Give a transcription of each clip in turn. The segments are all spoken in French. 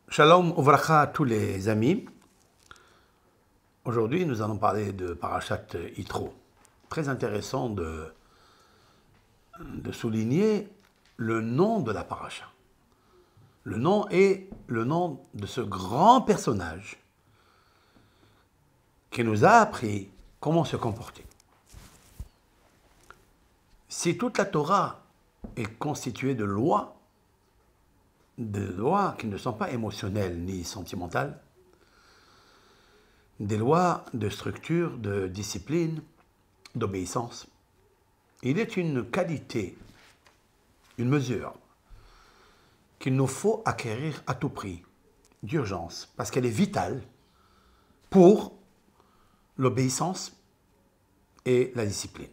Shalom Uvracha à tous les amis. Aujourd'hui, nous allons parler de Parashat Yitro. Très intéressant de souligner le nom de la paracha. Le nom est le nom de ce grand personnage qui nous a appris comment se comporter. Si toute la Torah est constituée de lois qui ne sont pas émotionnelles ni sentimentales, des lois de structure, de discipline, d'obéissance, il est une qualité, une mesure qu'il nous faut acquérir à tout prix, d'urgence, parce qu'elle est vitale pour l'obéissance et la discipline.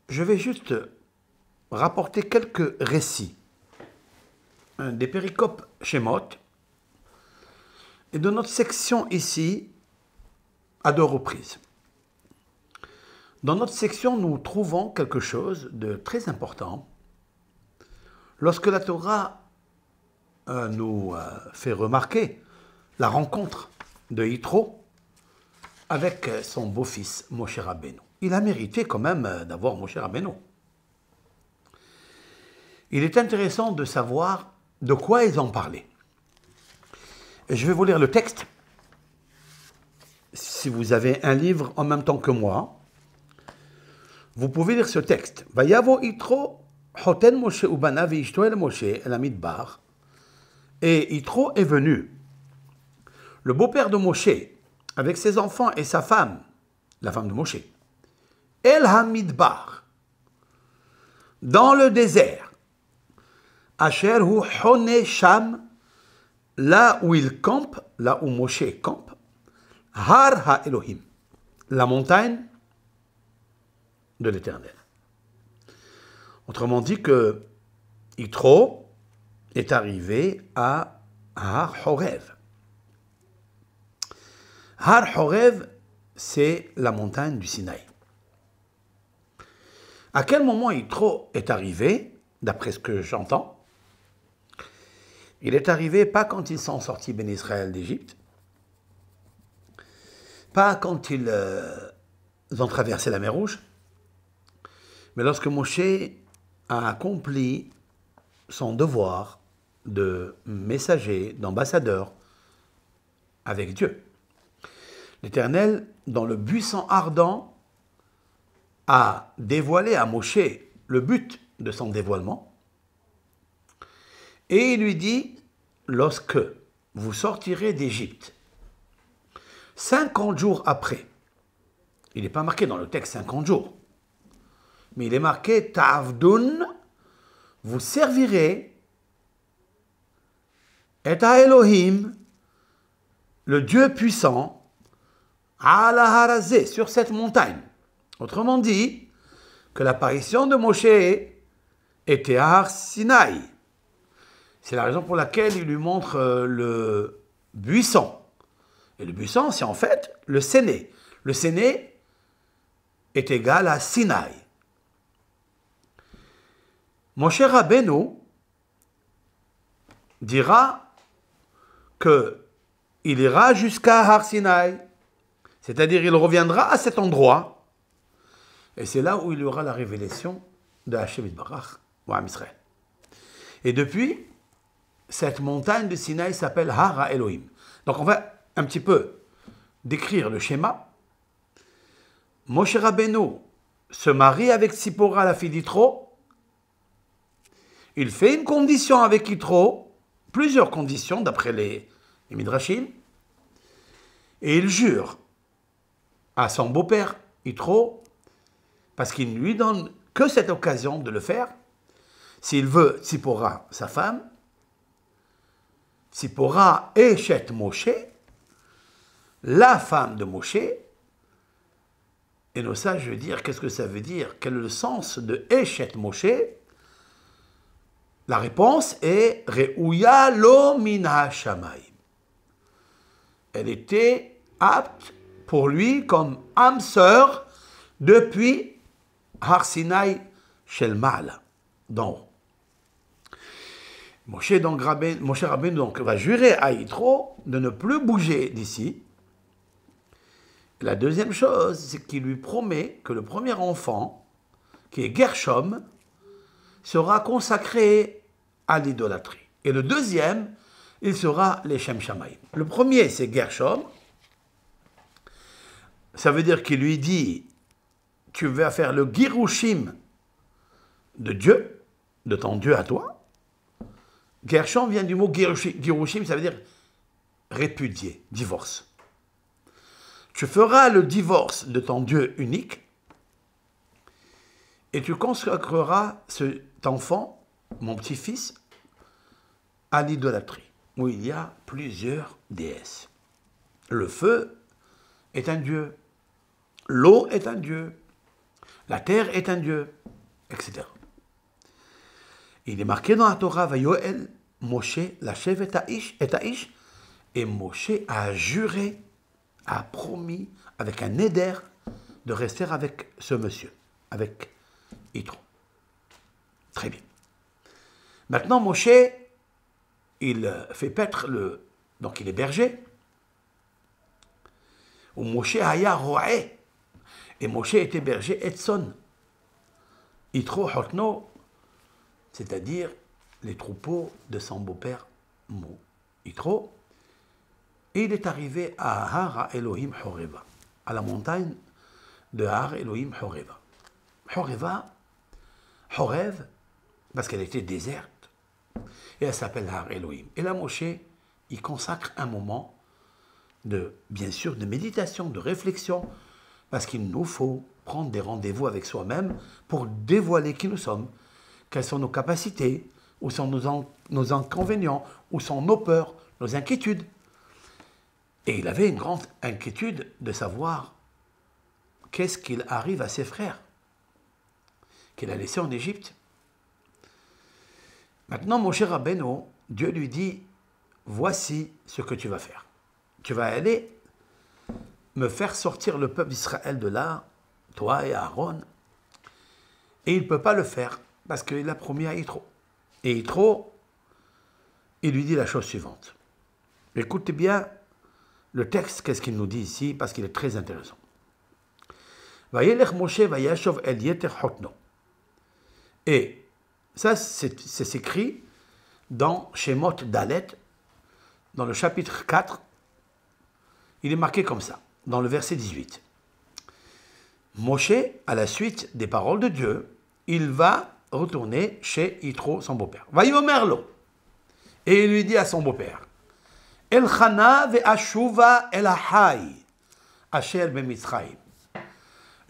Je vais juste rapporter quelques récits des péricopes Shemot et de notre section ici à deux reprises. Dans notre section, nous trouvons quelque chose de très important lorsque la Torah nous fait remarquer la rencontre de Yitro avec son beau-fils Moshe Rabbeinu. Il a mérité quand même d'avoir Moshe Rabbeinu. Il est intéressant de savoir de quoi ils ont parlé. Et je vais vous lire le texte. Si vous avez un livre en même temps que moi, vous pouvez lire ce texte. Vayavo Yitro hoten Moshe ubana veishto el Moshe el Hamidbar. Et Yitro est venu, le beau-père de Moshe, avec ses enfants et sa femme, la femme de Moshe, el Hamidbar, dans le désert. Asher hu hone sham, là où il campe, là où Moshe campe, Har ha-Elohim, la montagne de l'Éternel. Autrement dit que Yitro est arrivé à Har Horev. Har Horev, c'est la montagne du Sinaï. À quel moment Yitro est arrivé, d'après ce que j'entends? Il est arrivé pas quand ils sont sortis Ben Israël d'Égypte, pas quand ils ont traversé la mer Rouge, mais lorsque Moshe a accompli son devoir de messager, d'ambassadeur avec Dieu. L'Éternel, dans le buisson ardent, a dévoilé à Moshe le but de son dévoilement. Et il lui dit, lorsque vous sortirez d'Égypte, 50 jours après, il n'est pas marqué dans le texte 50 jours, mais il est marqué Ta'avdun, vous servirez, et à Elohim, le Dieu puissant, à la harazé, sur cette montagne. Autrement dit, que l'apparition de Moshe était à Har Sinaï. C'est la raison pour laquelle il lui montre le buisson. Et le buisson, c'est en fait le séné. Le séné est égal à Sinaï. Moshe Rabbeinu dira qu'il ira jusqu'à Har Sinaï, c'est-à-dire il reviendra à cet endroit, et c'est là où il y aura la révélation de Hashem Yitbarach, ou Am Israël. Et depuis, cette montagne de Sinaï s'appelle Har ha-Elohim. Donc on va un petit peu décrire le schéma. Moshe Rabbeinu se marie avec Tzipora, la fille d'Yitro. Il fait une condition avec Yitro, plusieurs conditions d'après les Midrashim, et il jure à son beau-père Yitro, parce qu'il ne lui donne que cette occasion de le faire, s'il veut Tzipora, sa femme, Tzipora Eshet Moshe, la femme de Moshe. Et nos sages veulent dire, qu'est-ce que ça veut dire? Quel est le sens de Eshet Moshe? La réponse est Re'uya lo min ha-shamayim. Elle était apte pour lui comme âme sœur depuis Har Sinaï Shel Ma'ala, d'en haut. Moshe Rabbeinu donc va jurer à Yitro de ne plus bouger d'ici. La deuxième chose, c'est qu'il lui promet que le premier enfant, qui est Gershom, sera consacré à l'idolâtrie. Et le deuxième, il sera les Shem Shamaim. Le premier, c'est Gershom. Ça veut dire qu'il lui dit, tu vas faire le Girushim de Dieu, de ton Dieu à toi. Gershom vient du mot Girushim, ça veut dire répudier, divorce. Tu feras le divorce de ton Dieu unique et tu consacreras cet enfant, mon petit-fils, à l'idolâtrie, où il y a plusieurs déesses. Le feu est un dieu, l'eau est un dieu, la terre est un dieu, etc. Il est marqué dans la Torah, Vayoel, Moshe, Lachev et Aish, et Moshe a juré, a promis, avec un éder, de rester avec ce monsieur, avec Yitro. Très bien. Maintenant, Moshe, il fait paître donc il est berger. Ou Moshe haya ro'eh. Et Moshe était berger Etson. Yitro hotno, c'est-à-dire les troupeaux de son beau-père Yitro. Et il est arrivé à Har Elohim Horeva, à la montagne de Har Elohim Horeva. Horev, parce qu'elle était déserte, et elle s'appelle Har Elohim. Et là, Moshe, il consacre un moment bien sûr, de méditation, de réflexion, parce qu'il nous faut prendre des rendez-vous avec soi-même pour dévoiler qui nous sommes, quelles sont nos capacités, où sont nos inconvénients, où sont nos peurs, nos inquiétudes. Et il avait une grande inquiétude de savoir qu'est-ce qu'il arrive à ses frères qu'il a laissés en Égypte. Maintenant, Moshe Rabbeinu, Dieu lui dit, voici ce que tu vas faire. Tu vas aller me faire sortir le peuple d'Israël de là, toi et Aaron. Et il ne peut pas le faire parce qu'il a promis à Yitro. Et Yitro, il lui dit la chose suivante. Écoutez bien le texte, qu'est-ce qu'il nous dit ici, parce qu'il est très intéressant. Et ça, c'est écrit dans Shemot Dalet, dans le chapitre 4. Il est marqué comme ça, dans le verset 18. Moshe, à la suite des paroles de Dieu, il va retourner chez Yitro, son beau-père. Vayomerlo. Et il lui dit à son beau-père, Elchana ve'ashuva elahai, asher b'Mitzrayim.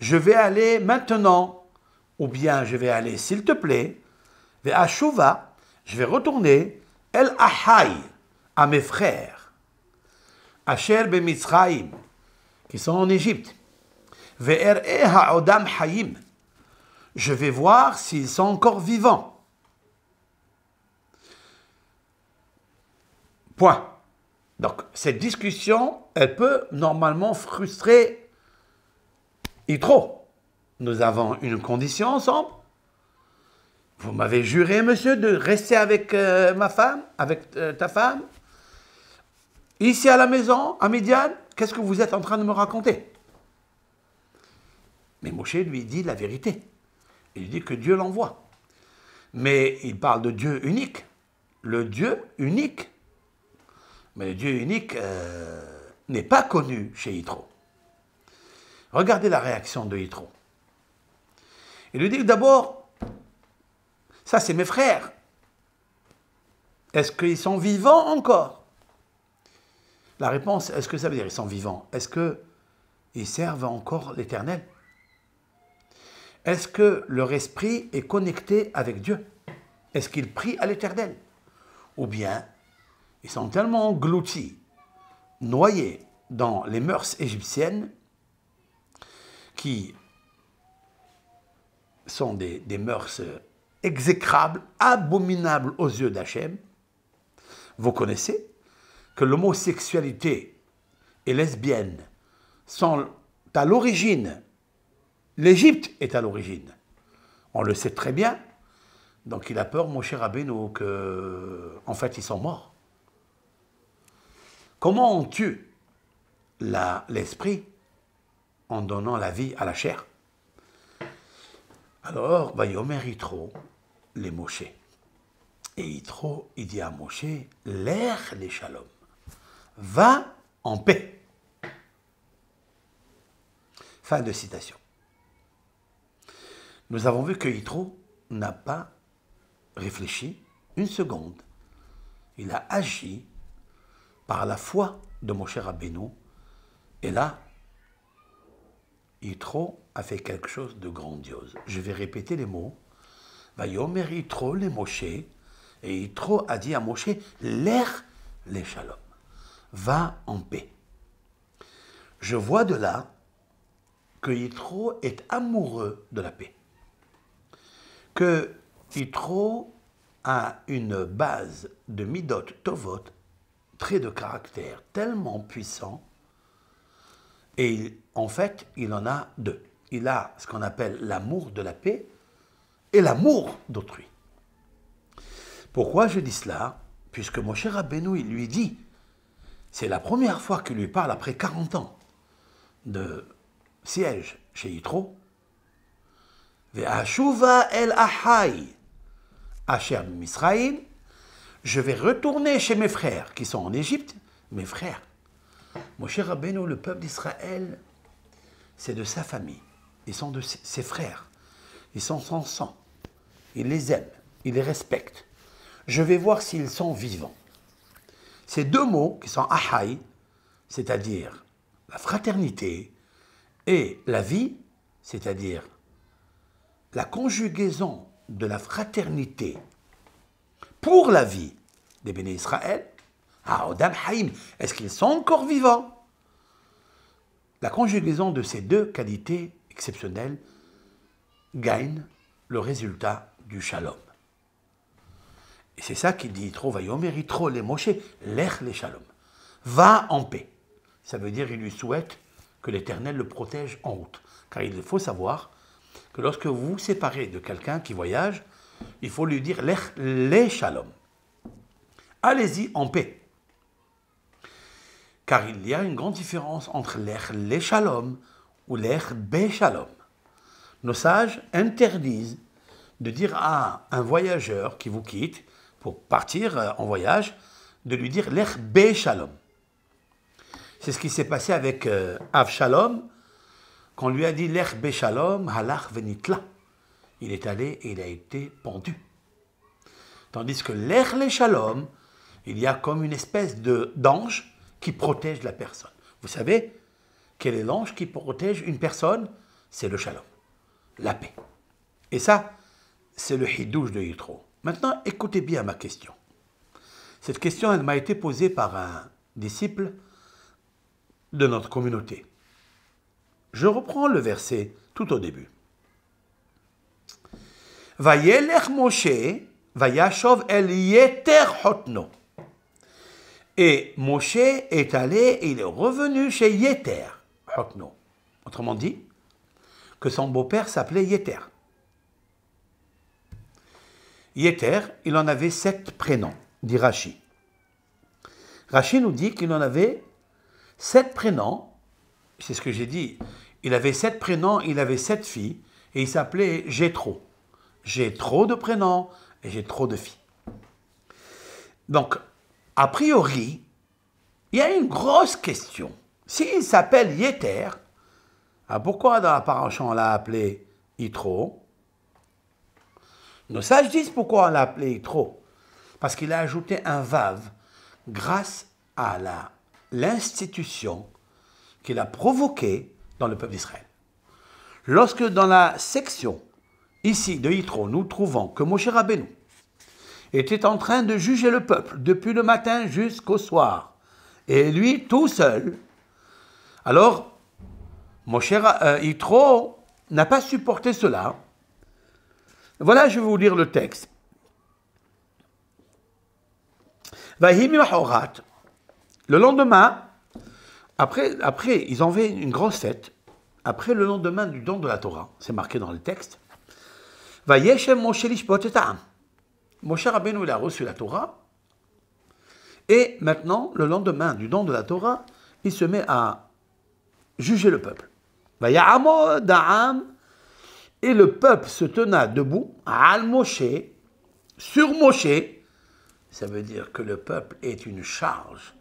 Je vais aller maintenant, ou bien je vais aller, s'il te plaît, ve'ashuva, je vais retourner elahai, à mes frères, asher b'Mitzrayim, qui sont en Égypte. Ve'er'e ha'odam hayim. Je vais voir s'ils sont encore vivants. Point. Donc, cette discussion, elle peut normalement frustrer Yitro. Nous avons une condition ensemble. Vous m'avez juré, monsieur, de rester avec ma femme, avec ta femme. Ici à la maison, à Midian, qu'est-ce que vous êtes en train de me raconter? Mais Moshe lui dit la vérité. Il dit que Dieu l'envoie. Mais il parle de Dieu unique. Le Dieu unique. Mais le Dieu unique n'est pas connu chez Yitro. Regardez la réaction de Yitro. Il lui dit d'abord, ça c'est mes frères. Est-ce qu'ils sont vivants encore? La réponse, est-ce que ça veut dire qu'ils sont vivants? Est-ce qu'ils servent encore l'Éternel? Est-ce que leur esprit est connecté avec Dieu? Est-ce qu'ils prient à l'Éternel? Ou bien, ils sont tellement engloutis, noyés dans les mœurs égyptiennes, qui sont des mœurs exécrables, abominables aux yeux d'Hachem. Vous connaissez que l'homosexualité et lesbienne sont à l'origine, l'Égypte est à l'origine. On le sait très bien, Donc il a peur, Moshe Rabbeinu, en fait, ils sont morts. Comment on tue l'esprit en donnant la vie à la chair? Alors, Vayomer Yitro, les Moshe. Et Yitro, il dit à Moshe, l'air les shalom, va en paix. Fin de citation. Nous avons vu que Yitro n'a pas réfléchi une seconde. Il a agi par la foi de Moshe Rabbeinu. Et là, Yitro a fait quelque chose de grandiose. Je vais répéter les mots. Vayomer Yitro les Moshe. Et Yitro a dit à Moshe, l'air les shalom, va en paix. Je vois de là que Yitro est amoureux de la paix. Que Yitro a une base de midot tovot, trait de caractère tellement puissant, et en fait, il en a deux. Il a ce qu'on appelle l'amour de la paix et l'amour d'autrui. Pourquoi je dis cela? Puisque Moshe Rabbeinu, il lui dit, c'est la première fois qu'il lui parle après 40 ans de siège chez Yitro. Ve'ashuva el ahai asher Misraïm, je vais retourner chez mes frères qui sont en Égypte, mes frères. Moshe Rabbeinu, le peuple d'Israël, c'est de sa famille. Ils sont de ses frères. Ils sont son sang. Il les aime. Il les respecte. Je vais voir s'ils sont vivants. Ces deux mots qui sont ahai, c'est-à-dire la fraternité, et la vie, c'est-à-dire la conjugaison de la fraternité pour la vie des béné Israël, Odam Haïm, est-ce qu'ils sont encore vivants? La conjugaison de ces deux qualités exceptionnelles gagne le résultat du shalom. Et c'est ça qu'il dit Yitro, Vayomer Yitro les Moshe, l'ech les shalom. Va en paix. Ça veut dire qu'il lui souhaite que l'Éternel le protège en route. Car il faut savoir que lorsque vous vous séparez de quelqu'un qui voyage, il faut lui dire l'ech les shalom. Allez-y en paix. Car il y a une grande différence entre l'ech les shalom ou l'ech be shalom. Nos sages interdisent de dire à un voyageur qui vous quitte pour partir en voyage, de lui dire l'ech be shalom. C'est ce qui s'est passé avec Avshalom, qu'on lui a dit l'ech be shalom, halach venitla. Il est allé et il a été pendu. Tandis que l'ech le shalom, il y a comme une espèce d'ange qui protège la personne. Vous savez, quel est l'ange qui protège une personne? C'est le shalom, la paix. Et ça, c'est le hidouche de Yitro. Maintenant, écoutez bien ma question. Cette question, elle m'a été posée par un disciple de notre communauté. Je reprends le verset tout au début. Vayelech Moshe, vayashov el yeter hotno. Et Moshe est allé et il est revenu chez Yeter hotno. Autrement dit, que son beau-père s'appelait Yeter. Yeter, il en avait 7 prénoms, dit Rashi. Rashi nous dit qu'il en avait 7 prénoms, c'est ce que j'ai dit, il avait 7 prénoms, il avait 7 filles, et il s'appelait Jétro. J'ai trop de prénoms et j'ai trop de filles. Donc, a priori, il y a une grosse question. S'il s'appelle Yeter, pourquoi dans la paracha on l'a appelé Yitro? Nos sages disent pourquoi on l'a appelé Yitro. Parce qu'il a ajouté un vav grâce à l'institution qu'il a provoquée dans le peuple d'Israël. Lorsque dans la section ici de Yitro, nous trouvons que Moshe Rabbeinu était en train de juger le peuple depuis le matin jusqu'au soir, et lui tout seul, alors Yitro n'a pas supporté cela. Voilà, je vais vous lire le texte. Le lendemain, après, ils ont fait une grosse fête. Après le lendemain du don de la Torah, c'est marqué dans le texte. Moshe Rabbeinu, il a reçu la Torah, et maintenant, le lendemain du don de la Torah, il se met à juger le peuple. Vaya'amod ha'am, et le peuple se tenait debout, al Moshe, sur Moshe. Ça veut dire que le peuple est une charge,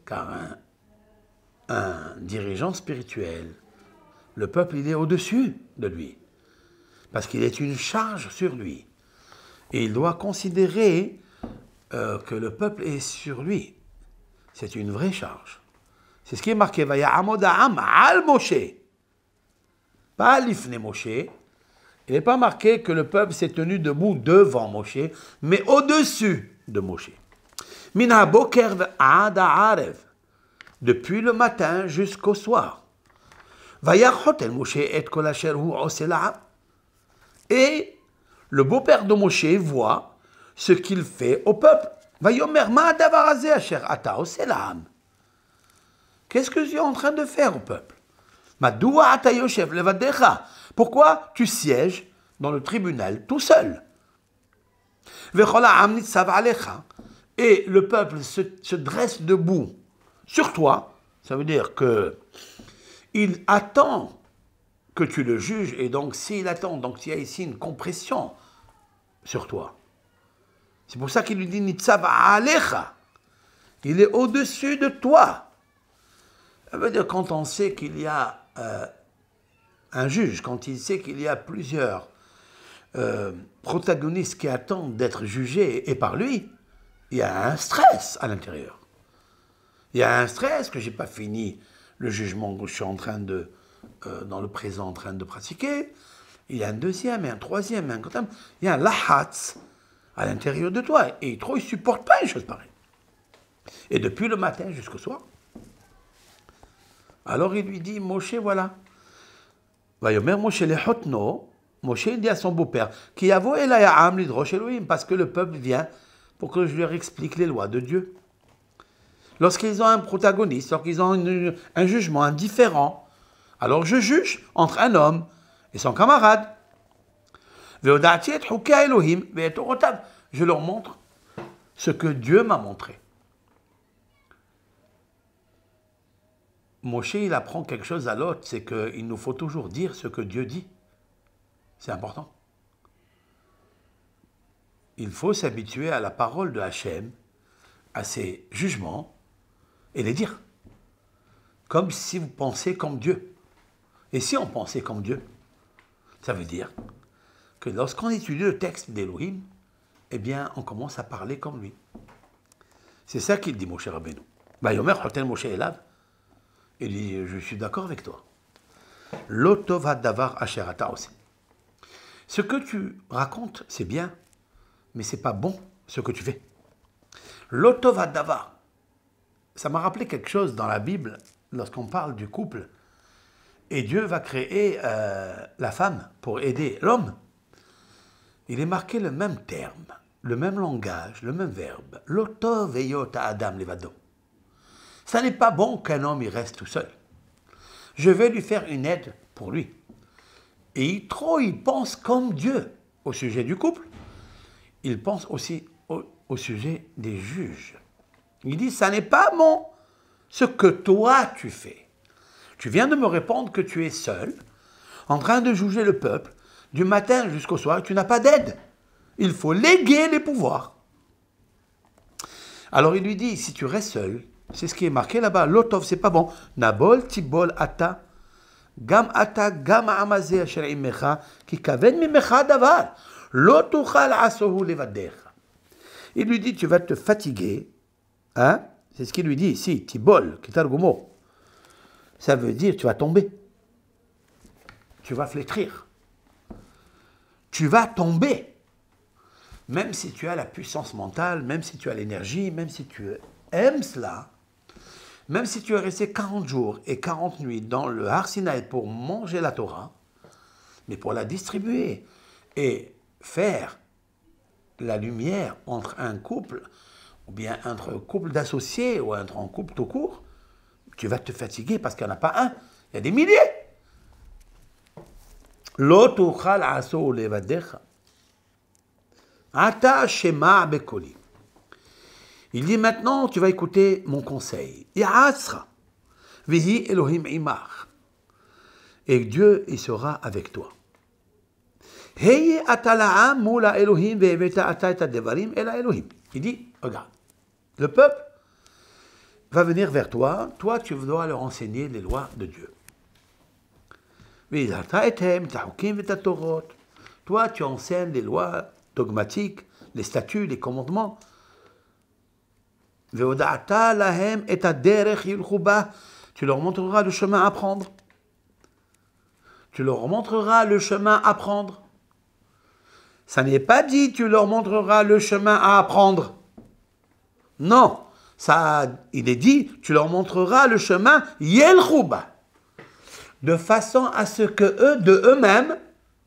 car un dirigeant spirituel, le peuple, il est au-dessus de lui, parce qu'il est une charge sur lui. Et il doit considérer que le peuple est sur lui. C'est une vraie charge. C'est ce qui est marqué, Vaya'amod ha'am al Moshe. Pas l'ifne Moshe. Il n'est pas marqué que le peuple s'est tenu debout devant Moshe, mais au-dessus de Moshe. Min ha'boker ad ha'arev. Depuis le matin jusqu'au soir. Vayachot el Moshe et kol asher hu oseh la'am. Et le beau-père de Moshe voit ce qu'il fait au peuple. Vayomer ma davar hazeh asher ata oseh la'am. Qu'est-ce que tu es en train de faire au peuple? Madoua ata yoshev levadecha. Pourquoi tu sièges dans le tribunal tout seul? Vechol ha'am nitzav alecha. Et le peuple se dresse debout sur toi. Ça veut dire que il attend que tu le juges, et donc s'il attend, donc il y a ici une compression sur toi. C'est pour ça qu'il lui dit nitzav alecha. Il est au-dessus de toi. Ça veut dire quand on sait qu'il y a un juge, quand il sait qu'il y a plusieurs protagonistes qui attendent d'être jugés et par lui, il y a un stress à l'intérieur. Il y a un stress que je n'ai pas fini le jugement que je suis en train de, dans le présent, en train de pratiquer. Il y a un deuxième et un troisième et un quatrième. Il y a un lahatz à l'intérieur de toi. Et trop, il ne supporte pas une chose pareille. Et depuis le matin jusqu'au soir. Alors il lui dit, Moshe, voilà. Vayomer Moshe lehotno. Moshe dit à son beau-père, Ki yavo elay ha'am lidrosh Elohim, parce que le peuple vient pour que je leur explique les lois de Dieu. Lorsqu'ils ont un protagoniste, lorsqu'ils ont un jugement indifférent, alors je juge entre un homme et son camarade. Je leur montre ce que Dieu m'a montré. Moshe, il apprend quelque chose à l'autre, c'est qu'il nous faut toujours dire ce que Dieu dit. C'est important. Il faut s'habituer à la parole de Hachem, à ses jugements, et les dire. Comme si vous pensez comme Dieu. Et si on pensait comme Dieu, ça veut dire que lorsqu'on étudie le texte d'Elohim, eh bien, on commence à parler comme lui. C'est ça qu'il dit, Moshe Rabbeinu. Vayomer chotel Moshe elav. Il dit, je suis d'accord avec toi. Lo tov hadavar asher ata oseh. Ce que tu racontes, c'est bien, mais c'est pas bon ce que tu fais. Lo tov hadavar. Ça m'a rappelé quelque chose dans la Bible, lorsqu'on parle du couple. Et Dieu va créer la femme pour aider l'homme. Il est marqué le même terme, le même langage, le même verbe. Lo tov heyot ha'adam levado. Ça n'est pas bon qu'un homme il reste tout seul. Je vais lui faire une aide pour lui. Et il pense comme Dieu au sujet du couple. Il pense aussi au sujet des juges. Il dit, ça n'est pas bon ce que toi tu fais. Tu viens de me répondre que tu es seul, en train de juger le peuple, du matin jusqu'au soir, et tu n'as pas d'aide. Il faut léguer les pouvoirs. Alors il lui dit, si tu restes seul, c'est ce qui est marqué là-bas, l'otov, c'est pas bon. Nabol tibol ata, gam amazé asher imecha, ki kaven mimecha davar, lo tuchal asohu levadecha. Il lui dit, tu vas te fatiguer, hein? C'est ce qu'il lui dit ici, tibol, kitargumo. Ça veut dire, tu vas tomber. Tu vas flétrir. Tu vas tomber. Même si tu as la puissance mentale, même si tu as l'énergie, même si tu aimes cela, même si tu es resté 40 jours et 40 nuits dans le Har Sinaï pour manger la Torah, mais pour la distribuer et faire la lumière entre un couple, ou bien entre un couple d'associés, ou entre un couple tout court, tu vas te fatiguer parce qu'il n'y en a pas un, il y a des milliers. Lo tuchal aso levadecha. Ata shema bekoli. Il dit maintenant, tu vas écouter mon conseil. Ya'asra. Vihi Elohim imach. Et Dieu, il sera avec toi. Heye atala'am mula Elohim ve'eveta ata et devarim ela Elohim. Il dit, regarde, le peuple va venir vers toi, toi tu dois leur enseigner les lois de Dieu. Toi tu enseignes les lois dogmatiques, les statuts, les commandements. Tu leur montreras le chemin à prendre. Tu leur montreras le chemin à prendre. Ça n'est pas dit tu leur montreras le chemin à apprendre. Non, ça, il est dit tu leur montreras le chemin yelchouba, de façon à ce que eux, de eux-mêmes,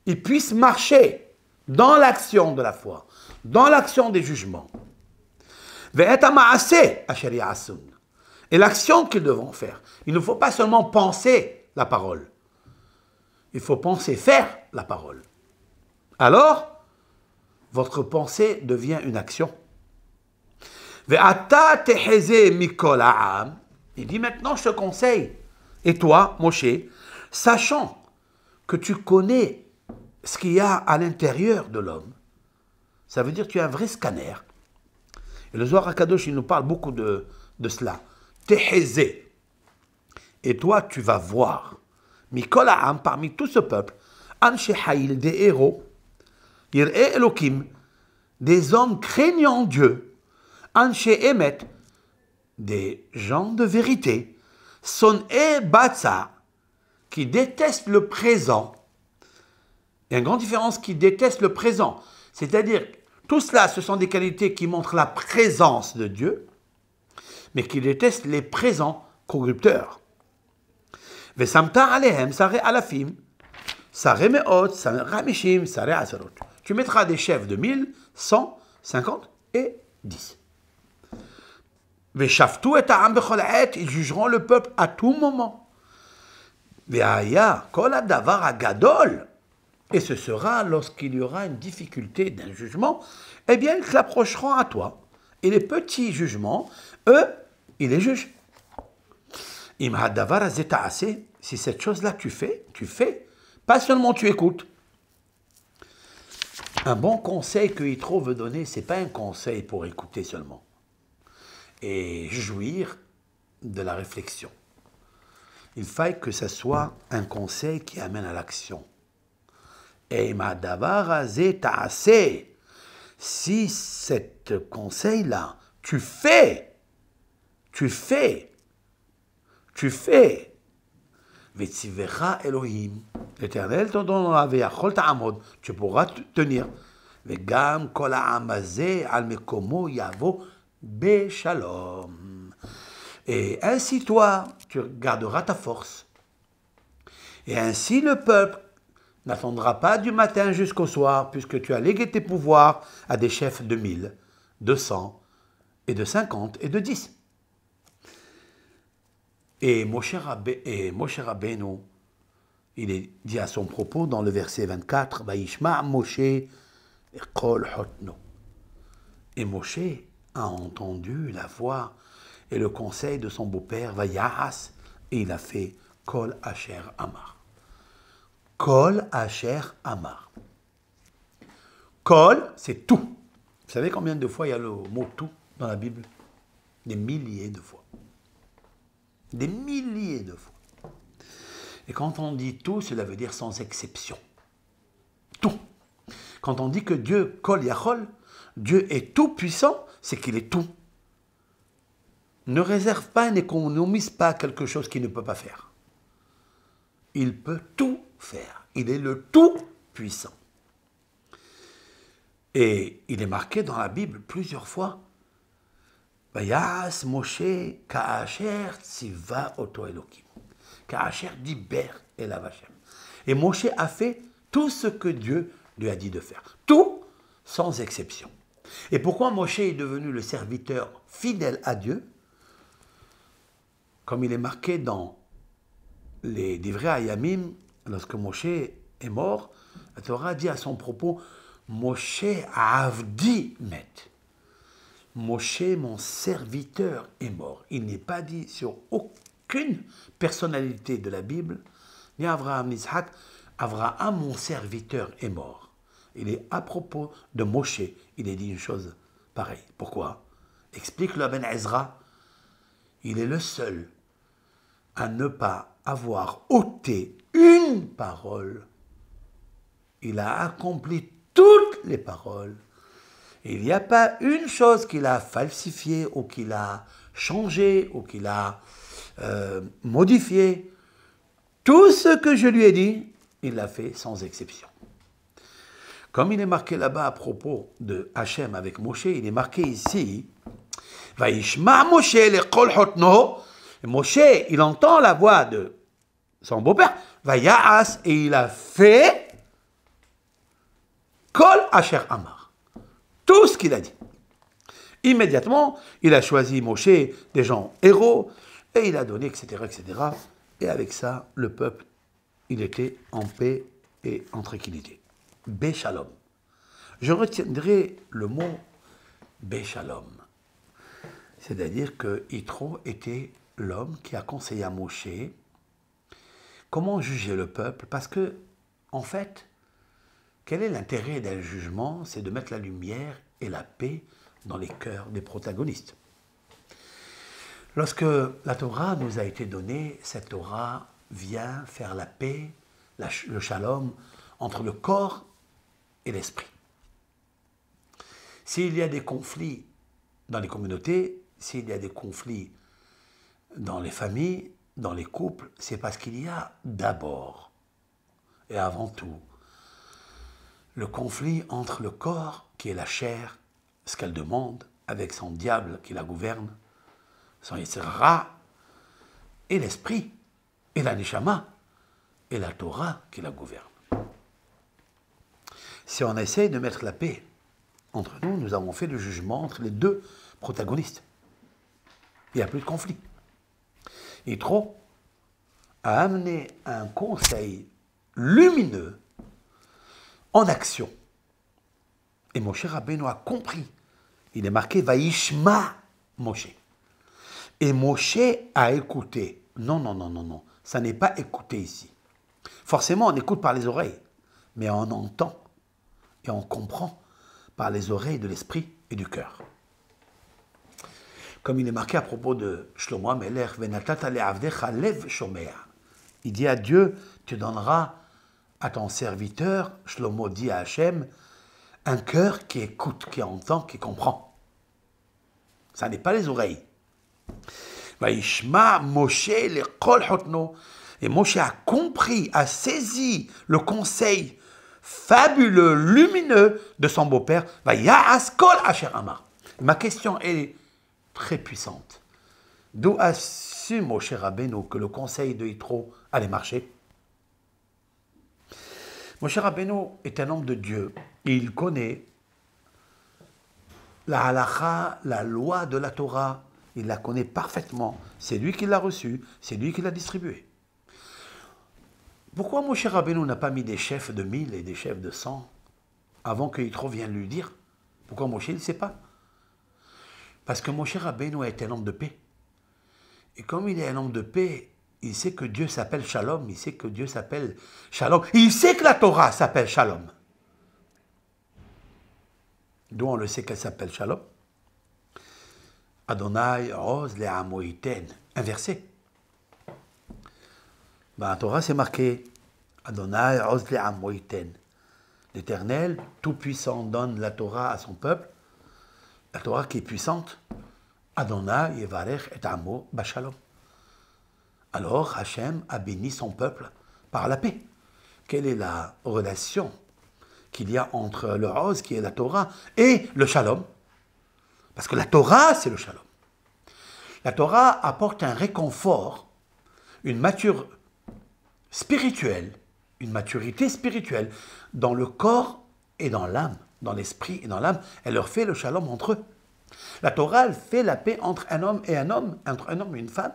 ils puissent marcher dans l'action de la foi, dans l'action des jugements. Et l'action qu'ils devront faire. Il ne faut pas seulement penser la parole. Il faut penser faire la parole. Alors, votre pensée devient une action. Il dit maintenant, je te conseille, et toi, Moshe, sachant que tu connais ce qu'il y a à l'intérieur de l'homme, ça veut dire que tu es un vrai scanner. Et le Zohar HaKadosh, il nous parle beaucoup de cela. Tehezé. Et toi, tu vas voir, Mikol Ha'am, parmi tout ce peuple, Anshe Haïl, des héros, Yir'e Elokim, des hommes craignant Dieu, Anshe Emet, des gens de vérité, Son E Batsa, qui détestent le présent. Il y a une grande différence qui déteste le présent. C'est-à-dire, tout cela, ce sont des qualités qui montrent la présence de Dieu, mais qui détestent les présents corrupteurs. Vesamta alehem sare alafim, sare meot, sare ramishim, sare asarot. Tu mettras des chefs de 1000, 100, 50 et 10. Veshaftu et ha'am bechol ha'et, ils jugeront le peuple à tout moment. Ve'aya kol hadavar hagadol, et ce sera lorsqu'il y aura une difficulté d'un jugement, eh bien ils s'approcheront à toi. Et les petits jugements, eux, ils les jugent. Im hadavar hazeh ta'aseh, si cette chose-là tu fais, pas seulement tu écoutes. Un bon conseil que Yitro veut donner, ce n'est pas un conseil pour écouter seulement et jouir de la réflexion. Il faille que ce soit un conseil qui amène à l'action. Et si cet conseil-là, tu fais. Vetzivera Elohim, l'Éternel te donnera ve'achol ta'amod, tu pourras tenir. Vegam kol ha'am hazeh al mekomo yavo beshalom. Et ainsi toi, tu garderas ta force. Et ainsi le peuple n'attendra pas du matin jusqu'au soir, puisque tu as légué tes pouvoirs à des chefs de 1000, de 100, et de 50, et de 10. Et Moshe Rabbeinu, il est dit à son propos dans le verset 24, Vayishma Moshe kol hotno. Et Moshe a entendu la voix et le conseil de son beau-père, Vayahas, et il a fait Kol Asher Amar. Kol Asher Amar. Kol, c'est tout. Vous savez combien de fois il y a le mot tout dans la Bible? Des milliers de fois. Des milliers de fois. Et quand on dit tout, cela veut dire sans exception. Tout. Quand on dit que Dieu, Kol Yachol, Dieu est tout puissant, c'est qu'il est tout. Ne réserve pas, n'économise pas quelque chose qu'il ne peut pas faire. Il peut tout faire. Il est le tout puissant. Et il est marqué dans la Bible plusieurs fois. Vayas Moshe ka'asher tziva oto Elokim. Ka'asher diber elav Hashem. Et Moshe a fait tout ce que Dieu lui a dit de faire. Tout, sans exception. Et pourquoi Moshe est devenu le serviteur fidèle à Dieu? Comme il est marqué dans les Divrei Hayamim, lorsque Moshe est mort, la Torah dit à son propos, Moshe Avdi met. Moshe, mon serviteur, est mort. Il n'est pas dit sur aucune personnalité de la Bible, ni Abraham, ni Isaac, Abraham, mon serviteur, est mort. Il est à propos de Moshe, il est dit une chose pareille. Pourquoi? Explique le Ben Ezra, il est le seul à ne pas avoir ôté une parole. Il a accompli toutes les paroles. Il n'y a pas une chose qu'il a falsifiée ou qu'il a changée ou qu'il a modifiée. Tout ce que je lui ai dit, il l'a fait sans exception. Comme il est marqué là-bas à propos de Hachem avec Moshe, il est marqué ici, Vaishma Moshe le'kol hotno. Moshe, il entend la voix de son beau-père, Vaya'as, et il a fait Kol Asher Amar. Tout ce qu'il a dit. Immédiatement, il a choisi Moshe, des gens héros, et il a donné, etc., etc. Et avec ça, le peuple, il était en paix et en tranquillité. Béchalom. Je retiendrai le mot Béchalom. C'est-à-dire que Yitro était l'homme qui a conseillé à Moshe comment juger le peuple. Parce que, en fait, quel est l'intérêt d'un jugement? C'est de mettre la lumière et la paix dans les cœurs des protagonistes. Lorsque la Torah nous a été donnée, cette Torah vient faire la paix, le shalom, entre le corps et l'esprit. S'il y a des conflits dans les communautés, s'il y a des conflits dans les familles, dans les couples, c'est parce qu'il y a d'abord et avant tout le conflit entre le corps, qui est la chair, ce qu'elle demande, avec son diable qui la gouverne, son Yetzirah, et l'esprit, et la Neshama, et la Torah qui la gouverne. Si on essaye de mettre la paix entre nous, nous avons fait le jugement entre les deux protagonistes. Il n'y a plus de conflit. Yitro a amené un conseil lumineux en action. Et Moshe Rabbeinu a compris. Il est marqué Vaishma Moshe. Et Moshe a écouté. Non, non, non, non, non. Ça n'est pas écouté ici. Forcément, on écoute par les oreilles. Mais on entend et on comprend par les oreilles de l'esprit et du cœur. Comme il est marqué à propos de Shlomo HaMelech, Venatata le'avdecha lev shomea. Il dit à Dieu, tu donneras à ton serviteur, Shlomo dit à Hachem, un cœur qui écoute, qui entend, qui comprend. Ça n'est pas les oreilles. Vaishma Moshe le'kol hotno. Et Moshe a compris, a saisi le conseil fabuleux, lumineux de son beau-père. Vaya'as kol asher amar. Ma question est très puissante. D'où a su Moshe Rabbeinu que le conseil de Yitro allait marcher? Moshe Rabbeinu est un homme de Dieu et il connaît la halacha, la loi de la Torah. Il la connaît parfaitement. C'est lui qui l'a reçue, c'est lui qui l'a distribuée. Pourquoi Moshe Rabbeinu n'a pas mis des chefs de 1000 et des chefs de 100 avant que Yitro vienne lui dire? Pourquoi Moshe ne sait pas? Parce que Moshe Rabbeinu est un homme de paix. Et comme il est un homme de paix, il sait que Dieu s'appelle Shalom, il sait que Dieu s'appelle Shalom, il sait que la Torah s'appelle Shalom. D'où on le sait qu'elle s'appelle Shalom? Adonai Oz le'amo yiten. Un verset. Dans la Torah, c'est marqué Adonai Oz le'amo yiten. L'Éternel, tout-puissant, donne la Torah à son peuple. La Torah qui est puissante. Adonai yevarech et amo bashalom. Alors Hachem a béni son peuple par la paix. Quelle est la relation qu'il y a entre le Oz, qui est la Torah, et le Shalom? Parce que la Torah, c'est le Shalom. La Torah apporte un réconfort, une maturité spirituelle dans le corps et dans l'âme, dans l'esprit et dans l'âme. Elle leur fait le Shalom entre eux. La Torah, elle fait la paix entre un homme et un homme, entre un homme et une femme.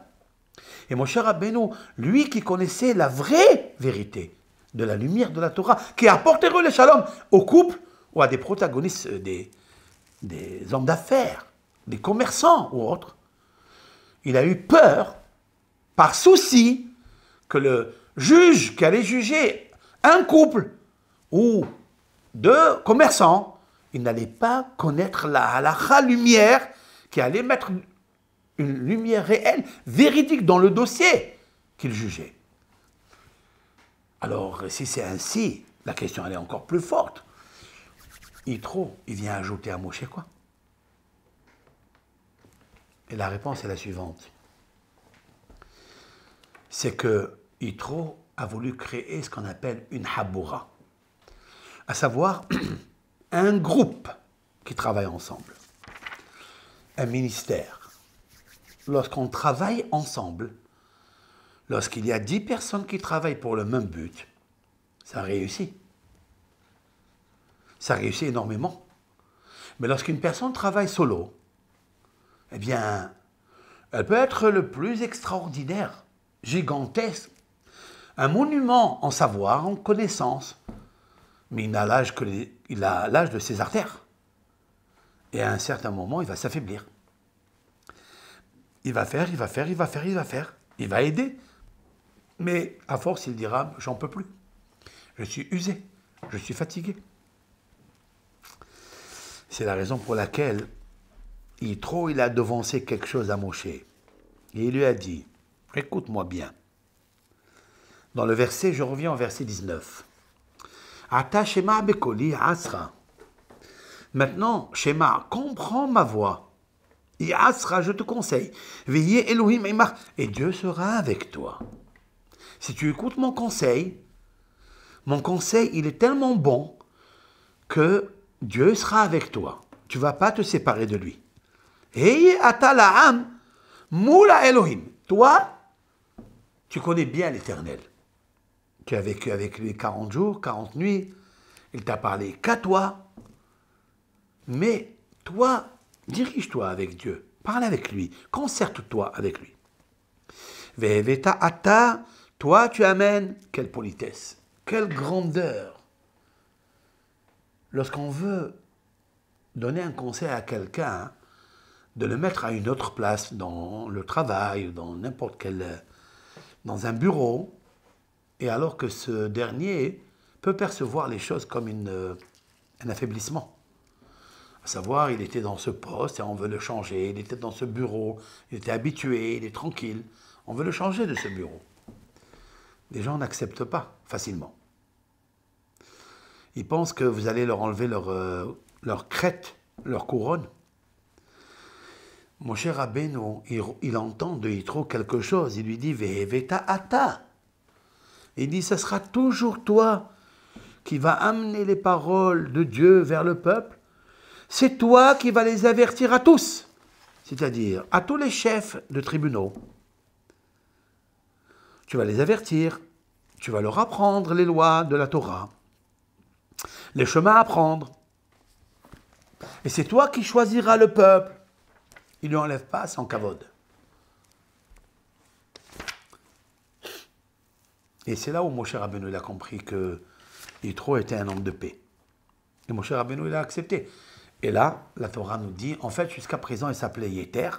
Et Moshe Rabbeinu, lui qui connaissait la vraie vérité de la lumière de la Torah, qui a apporté le Shalom au couple, ou à des protagonistes, des hommes d'affaires, des commerçants ou autres, il a eu peur, par souci, que le juge qui allait juger un couple ou deux commerçants, il n'allait pas connaître la halakha lumière qui allait mettre une lumière réelle, véridique dans le dossier qu'il jugeait. Alors, si c'est ainsi, la question elle est encore plus forte. Yitro, il vient ajouter à Moshe quoi? Et la réponse est la suivante. C'est que Yitro a voulu créer ce qu'on appelle une haboura, à savoir un groupe qui travaille ensemble, un ministère. Lorsqu'on travaille ensemble, lorsqu'il y a 10 personnes qui travaillent pour le même but, ça réussit. Ça réussit énormément. Mais lorsqu'une personne travaille solo, eh bien, elle peut être le plus extraordinaire, gigantesque, un monument en savoir, en connaissance, mais il a l'âge de ses artères. Et à un certain moment, il va s'affaiblir. Il va faire, il va aider. Mais à force, il dira, j'en peux plus. Je suis usé, je suis fatigué. C'est la raison pour laquelle Yitro, il a devancé quelque chose à Moshe. Et il lui a dit, écoute-moi bien. Dans le verset, je reviens au verset 19. Ata Shema Bekoli Asra. Maintenant, Shema, comprends ma voix. Et Asra, je te conseille. Veillez Elohim Imach. Et Dieu sera avec toi. Si tu écoutes mon conseil, il est tellement bon que Dieu sera avec toi. Tu ne vas pas te séparer de lui. Et Ata La'am Moula Elohim. Toi, tu connais bien l'Éternel. Tu as vécu avec lui 40 jours, 40 nuits. Il t'a parlé qu'à toi. Mais toi, dirige-toi avec Dieu. Parle avec lui. Concerte-toi avec lui. Ve'eveta ata, toi tu amènes. Quelle politesse. Quelle grandeur. Lorsqu'on veut donner un conseil à quelqu'un, de le mettre à une autre place, dans le travail, dans n'importe quel... dans un bureau, et alors que ce dernier peut percevoir les choses comme un affaiblissement. À savoir, il était dans ce poste et on veut le changer, il était dans ce bureau, il était habitué, il est tranquille, on veut le changer de ce bureau. Les gens n'acceptent pas facilement. Ils pensent que vous allez leur enlever leur crête, leur couronne. Mon cher Rabbeinu, il entend de Yitro quelque chose, il lui dit « Ve'eveta ata ». Il dit, ce sera toujours toi qui vas amener les paroles de Dieu vers le peuple. C'est toi qui vas les avertir à tous, c'est-à-dire à tous les chefs de tribunaux. Tu vas les avertir, tu vas leur apprendre les lois de la Torah, les chemins à prendre. Et c'est toi qui choisiras le peuple. Il ne lui enlève pas son kavod. Et c'est là où Moshe Rabbeinu a compris que Yitro était un homme de paix. Et Moshe Rabbeinu il a accepté. Et là, la Torah nous dit, en fait, jusqu'à présent, il s'appelait Yeter.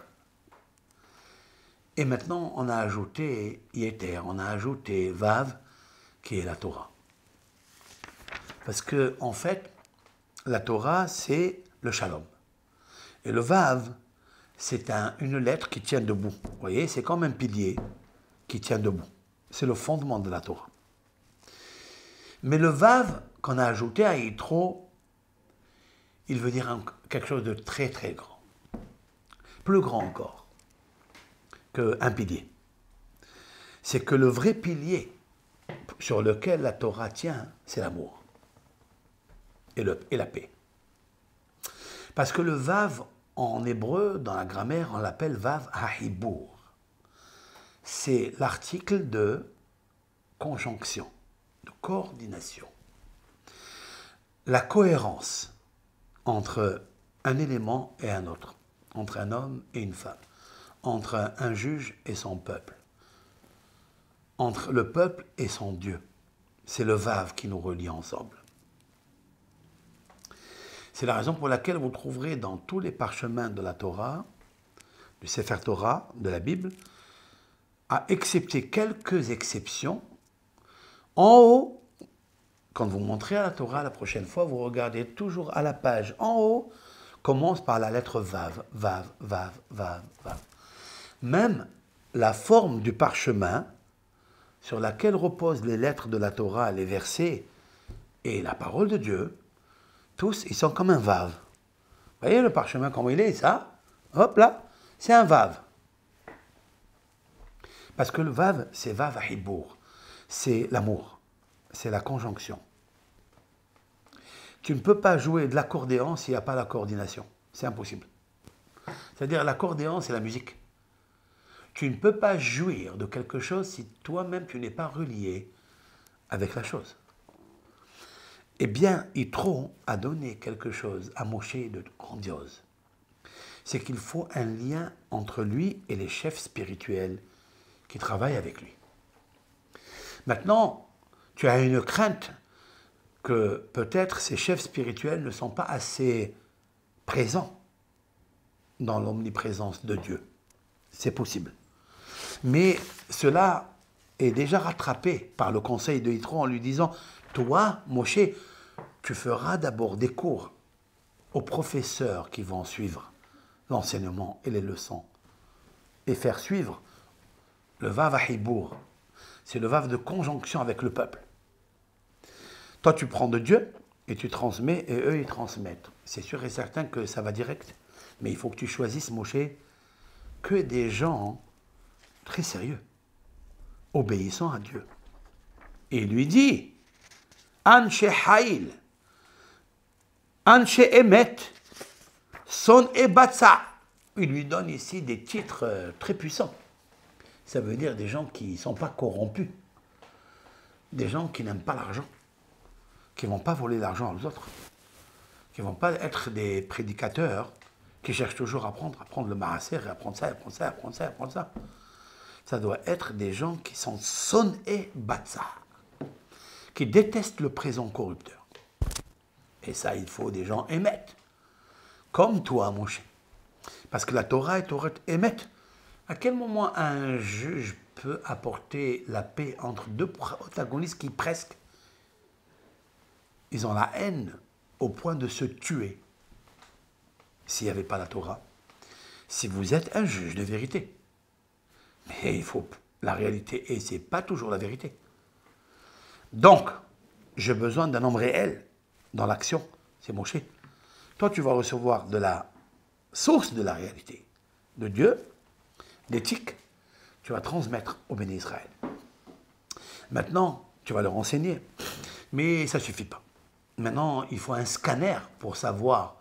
Et maintenant, on a ajouté Yeter, on a ajouté Vav, qui est la Torah. Parce que, en fait, la Torah, c'est le Shalom. Et le Vav, c'est une lettre qui tient debout. Vous voyez, c'est comme un pilier qui tient debout. C'est le fondement de la Torah. Mais le Vav qu'on a ajouté à Yitro, il veut dire quelque chose de très très grand. Plus grand encore qu'un pilier. C'est que le vrai pilier sur lequel la Torah tient, c'est l'amour et la paix. Parce que le Vav, en hébreu, dans la grammaire, on l'appelle Vav Hahibur. C'est l'article de conjonction, de coordination. La cohérence entre un élément et un autre, entre un homme et une femme, entre un juge et son peuple, entre le peuple et son Dieu. C'est le Vav qui nous relie ensemble. C'est la raison pour laquelle vous trouverez dans tous les parchemins de la Torah, du Sefer Torah, de la Bible, à excepter quelques exceptions, en haut, quand vous montrez à la Torah la prochaine fois, vous regardez toujours à la page en haut, commence par la lettre Vav, Vav, Vav, Vav, Vav. Même la forme du parchemin sur laquelle reposent les lettres de la Torah, les versets et la parole de Dieu, tous, ils sont comme un Vav. Vous voyez le parchemin comment il est, ça? Hop là, c'est un Vav. Parce que le Vav, c'est Vav Hibour. C'est l'amour. C'est la conjonction. Tu ne peux pas jouer de l'accordéon s'il n'y a pas la coordination. C'est impossible. C'est-à-dire l'accordéon, c'est la musique. Tu ne peux pas jouir de quelque chose si toi-même tu n'es pas relié avec la chose. Eh bien, Yitro a donné quelque chose à Moshe de grandiose. C'est qu'il faut un lien entre lui et les chefs spirituels qui travaillent avec lui. Maintenant, tu as une crainte que peut-être ces chefs spirituels ne sont pas assez présents dans l'omniprésence de Dieu. C'est possible. Mais cela est déjà rattrapé par le conseil de Yitro en lui disant « Toi, Moshe, tu feras d'abord des cours aux professeurs qui vont suivre l'enseignement et les leçons et faire suivre le Vav Hibour. C'est le Vav de conjonction avec le peuple. Toi, tu prends de Dieu et tu transmets et eux, ils transmettent. C'est sûr et certain que ça va direct. Mais il faut que tu choisisses, Moshe, que des gens très sérieux, obéissant à Dieu. Et il lui dit, Anshe Haïl, Anshe Emet, Son Ebatsa. Il lui donne ici des titres très puissants. Ça veut dire des gens qui ne sont pas corrompus, des gens qui n'aiment pas l'argent, qui ne vont pas voler l'argent aux autres, qui ne vont pas être des prédicateurs qui cherchent toujours à apprendre le maaser, et apprendre ça, apprendre ça, apprendre ça, apprendre ça. Ça doit être des gens qui sont son et batsa, qui détestent le présent corrupteur. Et ça, il faut des gens émettent, comme toi, mon cher. Parce que la Torah est Torah émette. À quel moment un juge peut apporter la paix entre deux protagonistes qui presque, ils ont la haine au point de se tuer s'il n'y avait pas la Torah? Si vous êtes un juge de vérité. Mais il faut la réalité, et ce n'est pas toujours la vérité. Donc, j'ai besoin d'un homme réel dans l'action, c'est Moshe. Toi, tu vas recevoir de la source de la réalité, de Dieu, l'éthique, tu vas transmettre au béni Israël. Maintenant, tu vas leur enseigner, mais ça ne suffit pas. Maintenant, il faut un scanner pour savoir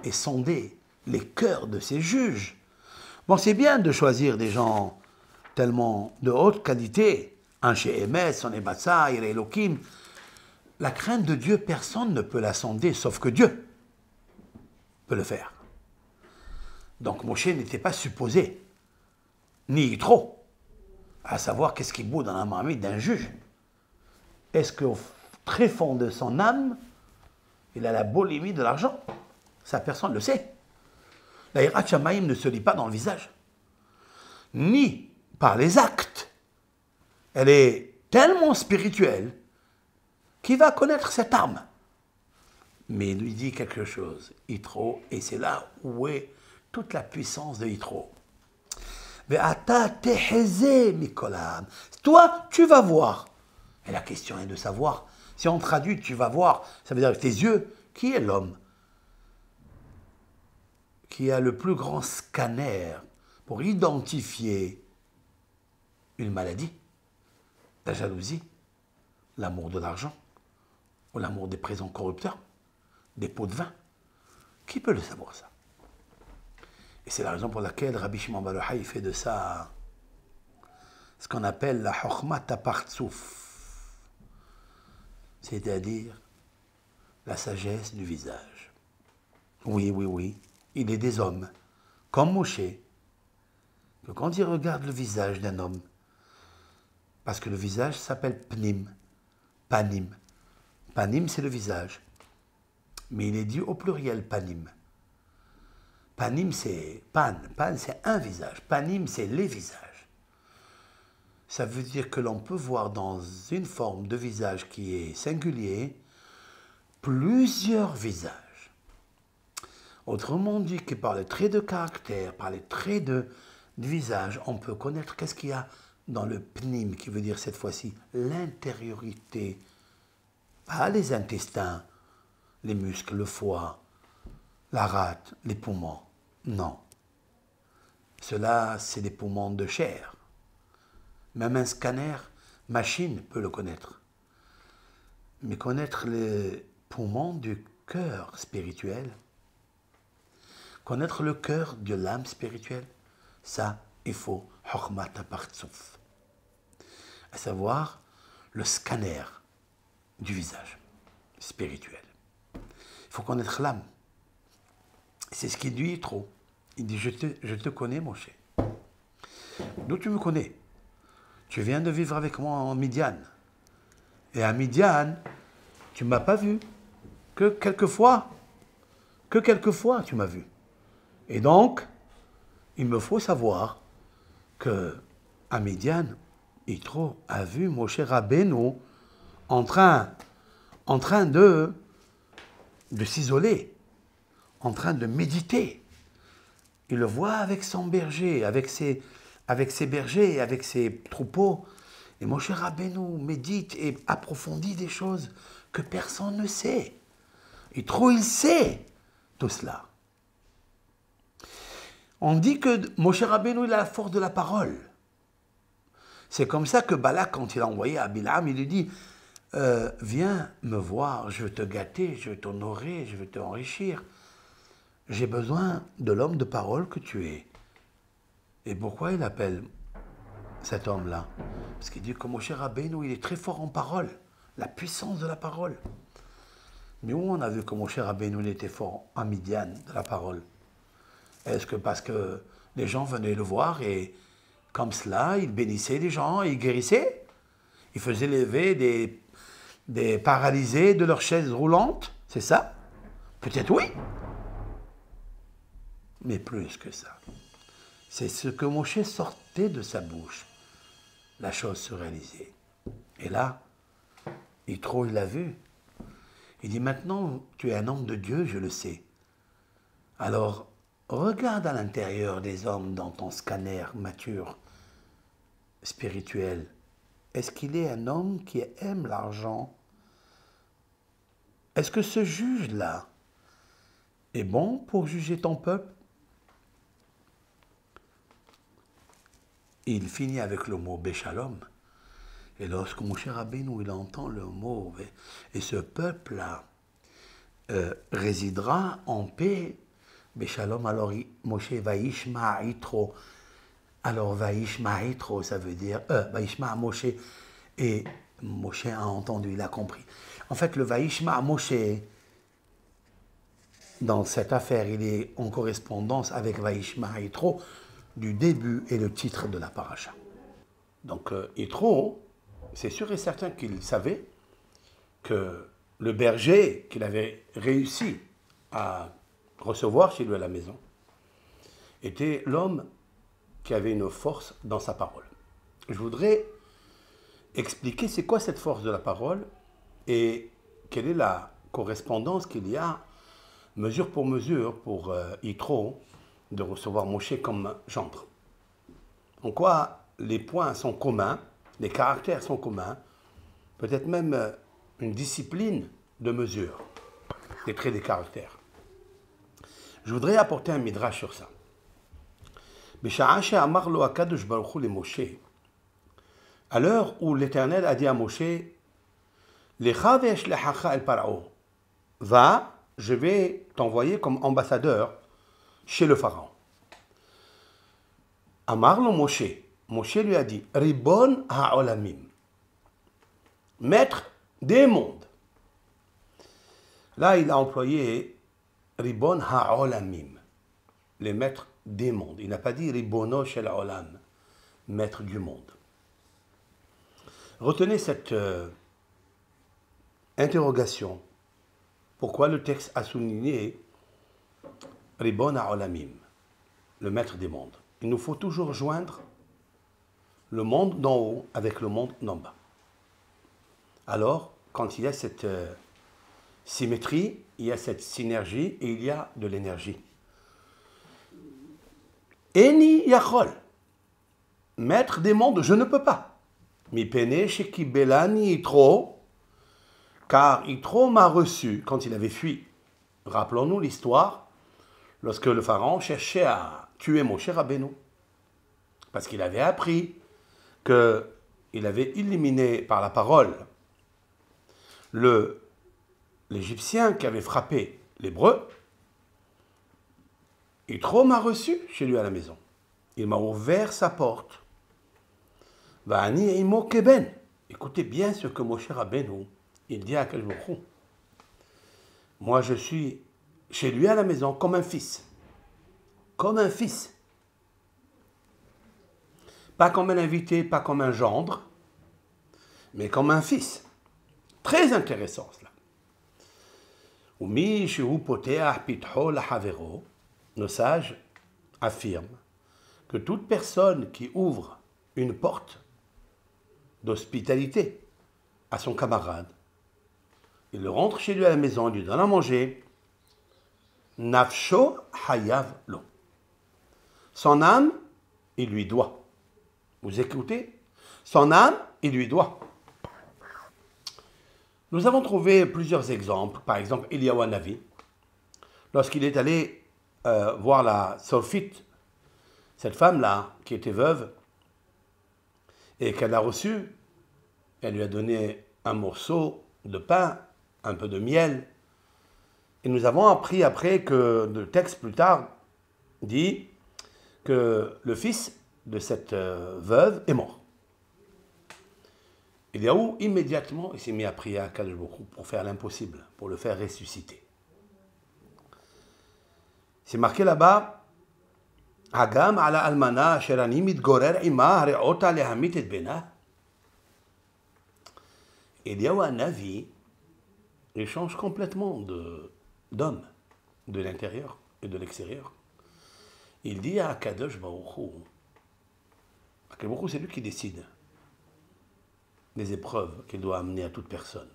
et sonder les cœurs de ces juges. Bon, c'est bien de choisir des gens tellement de haute qualité, un chez Emes, son Ebatsa, il est Elohim. La crainte de Dieu, personne ne peut la sonder, sauf que Dieu peut le faire. Donc Moshe n'était pas supposé, ni trop, à savoir qu'est-ce qui bout dans la marmite d'un juge. Est-ce qu'au très fond de son âme, il a la boulimie de l'argent? Ça, personne ne le sait. La Hirat Shamaïm ne se lit pas dans le visage, ni par les actes. Elle est tellement spirituelle qu'il va connaître cette âme. Mais il lui dit quelque chose, Yitro, et c'est là où est toute la puissance de Yitro. Toi, tu vas voir. Et la question est de savoir. Si on traduit, tu vas voir, ça veut dire avec tes yeux, qui est l'homme qui a le plus grand scanner pour identifier une maladie, la jalousie, l'amour de l'argent, ou l'amour des présents corrupteurs, des pots de vin. Qui peut le savoir, ça? Et c'est la raison pour laquelle Rabbi Shimon Bar Yochai fait de ça ce qu'on appelle la Chokhmat HaPartsouf, c'est-à-dire la sagesse du visage. Oui, oui, oui, il est des hommes, comme Moshe, que quand il regarde le visage d'un homme, parce que le visage s'appelle Pnim, Panim. Panim, c'est le visage. mais il est dit au pluriel panim. Panim, c'est pan c'est un visage. Panim, c'est les visages. Ça veut dire que l'on peut voir dans une forme de visage qui est singulier plusieurs visages. Autrement dit que par les traits de caractère, par les traits de visage, on peut connaître qu'est-ce qu'il y a dans le pnim, qui veut dire cette fois-ci l'intériorité, pas les intestins, les muscles, le foie, la rate, les poumons. Non. Cela, c'est des poumons de chair. Même un scanner machine peut le connaître. Mais connaître les poumons du cœur spirituel, connaître le cœur de l'âme spirituelle, ça, il faut Hokmat Partsouf, à savoir le scanner du visage spirituel. Il faut connaître l'âme. C'est ce qu'il dit trop. Il dit, je te connais, mon cher. D'où tu me connais? Tu viens de vivre avec moi en Midian. Et à Midian, tu ne m'as pas vu. Que quelques fois tu m'as vu. Et donc, il me faut savoir que à Midian, Yitro a vu Moshe Rabbeinu en train de s'isoler, en train de méditer. Il le voit avec son berger, avec ses bergers, avec ses troupeaux. Et Moshe Rabbeinu médite et approfondit des choses que personne ne sait. Yitro, il sait tout cela. On dit que Moshe Rabbeinu, il a la force de la parole. C'est comme ça que Balak, quand il a envoyé à Bilam, il lui dit viens me voir, je veux te gâter, je veux t'honorer, je veux t'enrichir. J'ai besoin de l'homme de parole que tu es. Et pourquoi il appelle cet homme-là? Parce qu'il dit que Moshe Rabbeinu, il est très fort en parole, la puissance de la parole. Mais où on a vu que Moshe Rabbeinu, il était fort en Midian, de la parole? Est-ce que parce que les gens venaient le voir et comme cela, il bénissait les gens, il guérissait? Il faisait lever des paralysés de leurs chaises roulantes? C'est ça? Peut-être oui. Mais plus que ça. C'est ce que Moshe sortait de sa bouche. La chose se réalisait. Et là, Yitro, il l'a vu. Il dit, maintenant, tu es un homme de Dieu, je le sais. Alors, regarde à l'intérieur des hommes dans ton scanner mature, spirituel. Est-ce qu'il est un homme qui aime l'argent? Est-ce que ce juge-là est bon pour juger ton peuple? Il finit avec le mot Béchalom. Et lorsque Moshe Rabbeinu, il entend le mot, et ce peuple-là résidera en paix, Béchalom, alors Moshe Vaishma Yitro. Alors Vaishma Yitro, ça veut dire, Vaishma Moshe, et Moshe a entendu, il a compris. En fait, le Vaishma Moshe, dans cette affaire, il est en correspondance avec Vaishma Yitro, du début et le titre de la paracha. Donc Yitro, c'est sûr et certain qu'il savait que le berger qu'il avait réussi à recevoir chez lui à la maison était l'homme qui avait une force dans sa parole. Je voudrais expliquer c'est quoi cette force de la parole et quelle est la correspondance qu'il y a mesure pour Yitro de recevoir Moshe comme gendre. En quoi les points sont communs, les caractères sont communs, peut-être même une discipline de mesure des traits des caractères. Je voudrais apporter un midrash sur ça. À l'heure où l'Éternel a dit à Moshe, va, je vais t'envoyer comme ambassadeur chez le Pharaon. Amarlo Moshe, Moshe lui a dit, Ribon ha'olamim, maître des mondes. Là, il a employé Ribon ha'olamim, les maîtres des mondes. Il n'a pas dit Ribono shel olam, maître du monde. Retenez cette interrogation pourquoi le texte a souligné Ribon Ha'olamim, le maître des mondes. Il nous faut toujours joindre le monde d'en haut avec le monde d'en bas. Alors, quand il y a cette symétrie, il y a cette synergie et il y a de l'énergie. Eni Yachol, maître des mondes, je ne peux pas. Mi pene shekibelani Yitro, car Yitro m'a reçu quand il avait fui. Rappelons-nous l'histoire, lorsque le pharaon cherchait à tuer Moshe Rabbeinu, parce qu'il avait appris qu'il avait éliminé par la parole l'Égyptien qui avait frappé l'Hébreu. Yitro m'a reçu chez lui à la maison. Il m'a ouvert sa porte. Va'ani imo keben. Écoutez bien ce que Moshe Rabbeinu, il dit à Akadosh Baruch Hu. Moi, je suis chez lui à la maison comme un fils. Comme un fils. Pas comme un invité, pas comme un gendre, mais comme un fils. Très intéressant cela. Umi shehu poteach pitcho lahavero. Nos sages affirment que toute personne qui ouvre une porte d'hospitalité à son camarade, il le rentre chez lui à la maison, il lui donne à manger, nafsho hayav lo. Son âme, il lui doit. Vous écoutez? Son âme, il lui doit. Nous avons trouvé plusieurs exemples. Par exemple, Eliyahu Hanavi, lorsqu'il est allé voir la Sophite, cette femme-là, qui était veuve, et qu'elle a reçue, elle lui a donné un morceau de pain, un peu de miel. Et nous avons appris après que le texte plus tard dit que le fils de cette veuve est mort. Eliyahu, immédiatement, il s'est mis à prier à Akadosh Baruch Hu pour faire l'impossible, pour le faire ressusciter. C'est marqué là-bas, Hagam ala almana asher ani mitgorer ima hare'ota lehamit et bena. Eliyahu Hanavi, il change complètement d'homme, de l'intérieur et de l'extérieur. Il dit à Akadosh Baruch Hu, Akadosh Baruch Hu, c'est lui qui décide des épreuves qu'il doit amener à toute personne.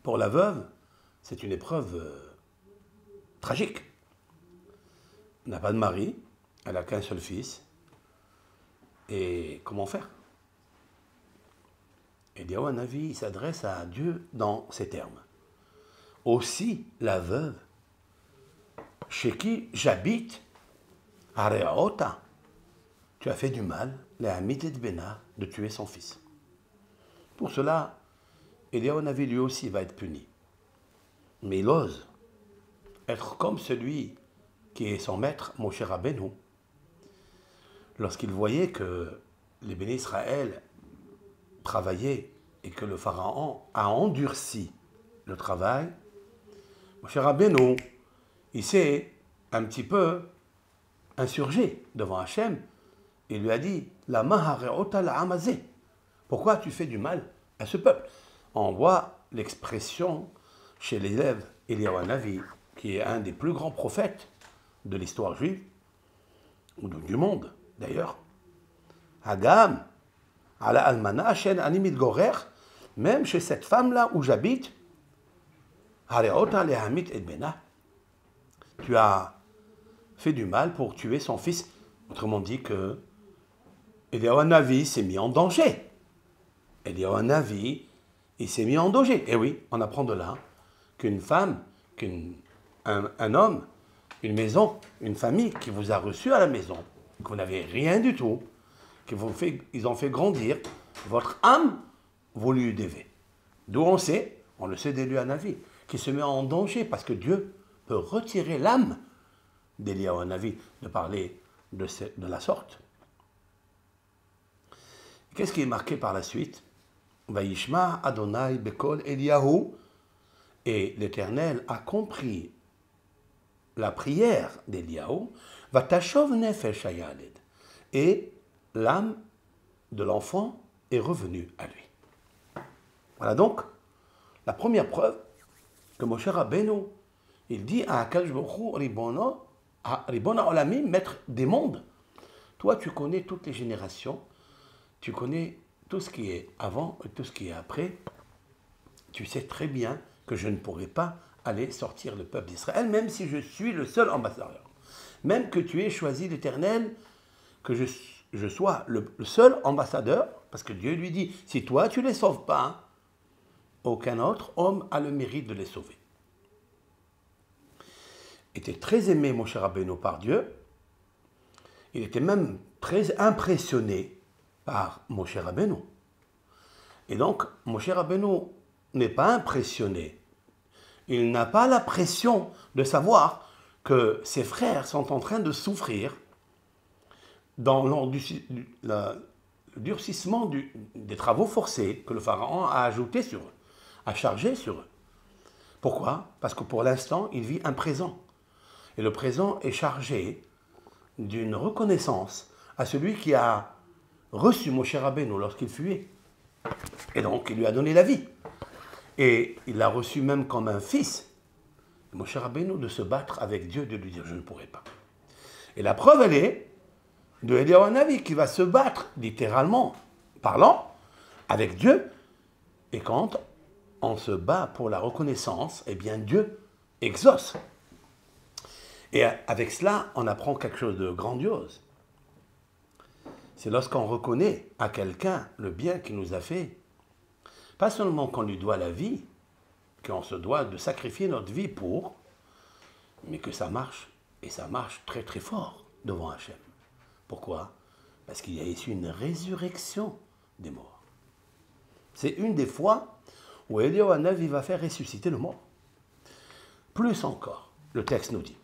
Pour la veuve, c'est une épreuve tragique. Elle n'a pas de mari, elle n'a qu'un seul fils. Et comment faire? Eliyahu Hanavi s'adresse à Dieu dans ces termes. Aussi la veuve, chez qui j'habite, Areota, tu as fait du mal, de tuer son fils. Pour cela, Eliyahu Hanavi lui aussi va être puni. Mais il ose être comme celui qui est son maître, Moshe Rabbeinu. Lorsqu'il voyait que les bénis Israël travaillaient et que le pharaon a endurci le travail, Moshe Rabbeinu, il s'est un petit peu insurgé devant Hachem. Il lui a dit, La mahareota la amazé. Pourquoi tu fais du mal à ce peuple? On voit l'expression chez l'élève Eliyahu Hanavi, qui est un des plus grands prophètes de l'histoire juive, ou du monde d'ailleurs. Hagam, ala almana shen animit gorer, même chez cette femme-là où j'habite, hareota lehamit et bena, tu as fait du mal pour tuer son fils. Autrement dit que Eliyahu Hanavi s'est mis en danger. Eliyahu Hanavi, il s'est mis en danger. Et oui, on apprend de là qu'une femme, un homme, une maison, une famille qui vous a reçu à la maison, que vous n'avez rien du tout, ils ont fait grandir, votre âme, vous lui devez. D'où on le sait d'Eliyahu Hanavi, qui se met en danger parce que Dieu peut retirer l'âme d'Eliyahu Hanavi de parler de la sorte. Qu'est-ce qui est marqué par la suite? Vayishma Adonai bekol Eliyahu, et l'Éternel a compris la prière d'Eliyahu, Vatashov nefesh hayaled, et l'âme de l'enfant est revenue à lui. Voilà donc la première preuve que Moshe Rabbeinu, il dit à Akadosh Baruch Hu, Ribona Olamim, maître des mondes. Toi, tu connais toutes les générations, tu connais tout ce qui est avant et tout ce qui est après. Tu sais très bien que je ne pourrai pas aller sortir le peuple d'Israël, même si je suis le seul ambassadeur. Même que tu aies choisi l'Éternel, que je sois le seul ambassadeur, parce que Dieu lui dit, si toi tu ne les sauves pas, aucun autre homme a le mérite de les sauver. Il était très aimé, Moshe Rabbeinu, par Dieu. Il était même très impressionné par Moshe Rabbeinu. Et donc, Moshe Rabbeinu n'est pas impressionné. Il n'a pas la pression de savoir que ses frères sont en train de souffrir dans le durcissement des travaux forcés que le Pharaon a ajouté sur eux, a chargé sur eux. Pourquoi? Parce que pour l'instant, il vit un présent. Et le présent est chargé d'une reconnaissance à celui qui a reçu Moshe Rabbeinu lorsqu'il fuyait. Et donc, il lui a donné la vie. Et il l'a reçu même comme un fils. Moshe Rabbeinu de se battre avec Dieu, de lui dire, je ne pourrai pas. Et la preuve, elle est de Eliyahu Hanavi qui va se battre, littéralement parlant, avec Dieu. Et quand on se bat pour la reconnaissance, eh bien Dieu exauce. Et avec cela, on apprend quelque chose de grandiose. C'est lorsqu'on reconnaît à quelqu'un le bien qu'il nous a fait, pas seulement qu'on lui doit la vie, qu'on se doit de sacrifier notre vie pour, mais que ça marche, et ça marche très très fort devant Hachem. Pourquoi? Parce qu'il y a ici une résurrection des morts. C'est une des fois où Eliyahu Hanavi va faire ressusciter le mort. Plus encore, le texte nous dit,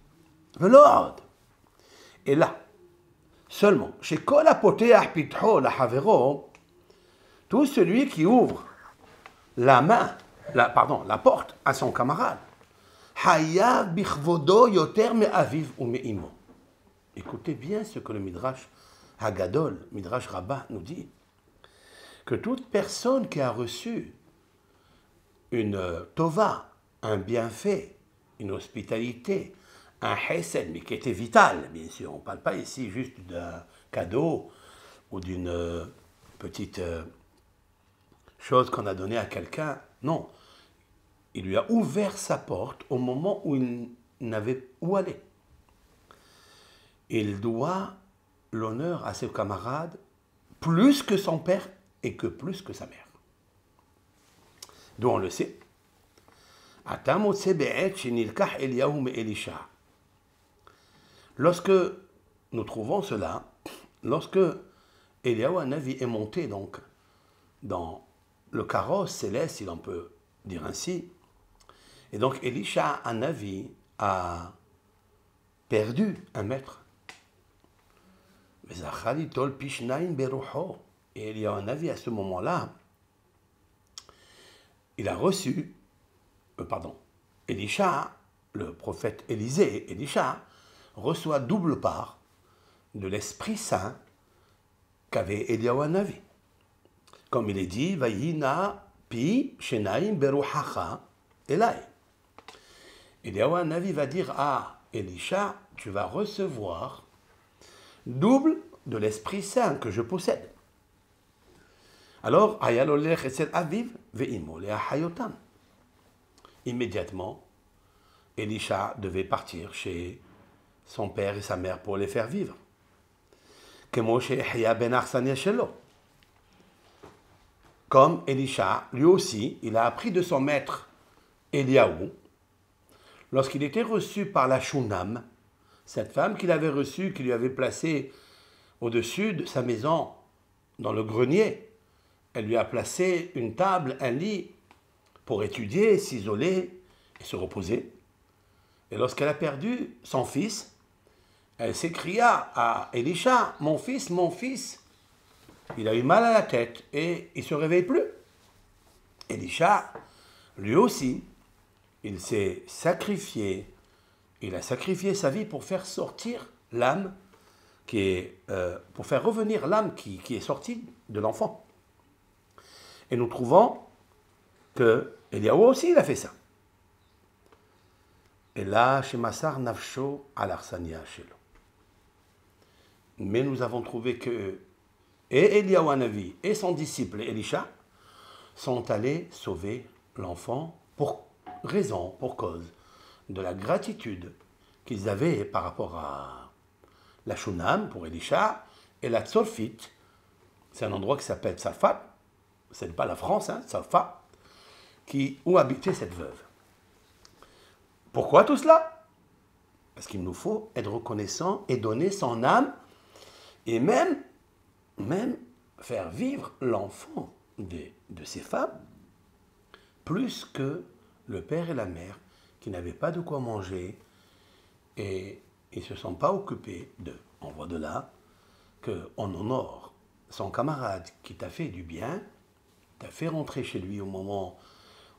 Velord. Et là, seulement, chez Kol hapoteach pitcho lahavero, tout celui qui ouvre la porte à son camarade, hayav bichvodo yoter me'aviv ou me'imo. Écoutez bien ce que le Midrash Hagadol, Midrash Rabbah, nous dit, que toute personne qui a reçu une tova, un bienfait, une hospitalité, un hesed, mais qui était vital, bien sûr. On ne parle pas ici juste d'un cadeau ou d'une petite chose qu'on a donnée à quelqu'un. Non. Il lui a ouvert sa porte au moment où il n'avait où aller. Il doit l'honneur à ses camarades plus que son père et que plus que sa mère. D'où on le sait. Lorsque nous trouvons cela, lorsque Eliyahu Hanavi est monté donc dans le carrosse céleste, si l'on peut dire ainsi, et donc Elisha Hanavi a perdu un maître. Et Eliyahu Hanavi, à ce moment-là, il a reçu, Elisha, le prophète Élisée, Elisha, reçoit double part de l'Esprit Saint qu'avait Eliyahu Hanavi. Comme il est dit, Vayina pi shenaim beruhacha elai. Eliyahu Hanavi va dire à Elisha, tu vas recevoir double de l'Esprit Saint que je possède. Alors, ayalolech etzel aviv ve'imo le'ahayotam. Immédiatement, Elisha devait partir chez son père et sa mère pour les faire vivre. Comme Elisha, lui aussi, il a appris de son maître Eliyahu, lorsqu'il était reçu par la Shunam, cette femme qu'il avait reçue, qui lui avait placé au-dessus de sa maison, dans le grenier. Elle lui a placé une table, un lit, pour étudier, s'isoler et se reposer. Et lorsqu'elle a perdu son fils, elle s'écria à Elisha, mon fils, il a eu mal à la tête et il ne se réveille plus. Elisha, lui aussi, il s'est sacrifié, il a sacrifié sa vie pour faire sortir l'âme, pour faire revenir l'âme qui est sortie de l'enfant. Et nous trouvons que Eliyahu aussi, il a fait ça. Et là, chez Massar Nafsho al Arsania Shelo. Mais nous avons trouvé que et Eliyahu Hanavi et son disciple Elisha sont allés sauver l'enfant pour raison, pour cause de la gratitude qu'ils avaient par rapport à la Shunam pour Elisha et la Tzolfit. C'est un endroit qui s'appelle Tzafat, c'est pas la France, hein, Tzafat, où habitait cette veuve. Pourquoi tout cela? Parce qu'il nous faut être reconnaissant et donner son âme et même faire vivre l'enfant de ces femmes plus que le père et la mère qui n'avaient pas de quoi manger et ils ne se sont pas occupés d'eux. On voit de là qu'on honore son camarade qui t'a fait du bien, t'a fait rentrer chez lui au moment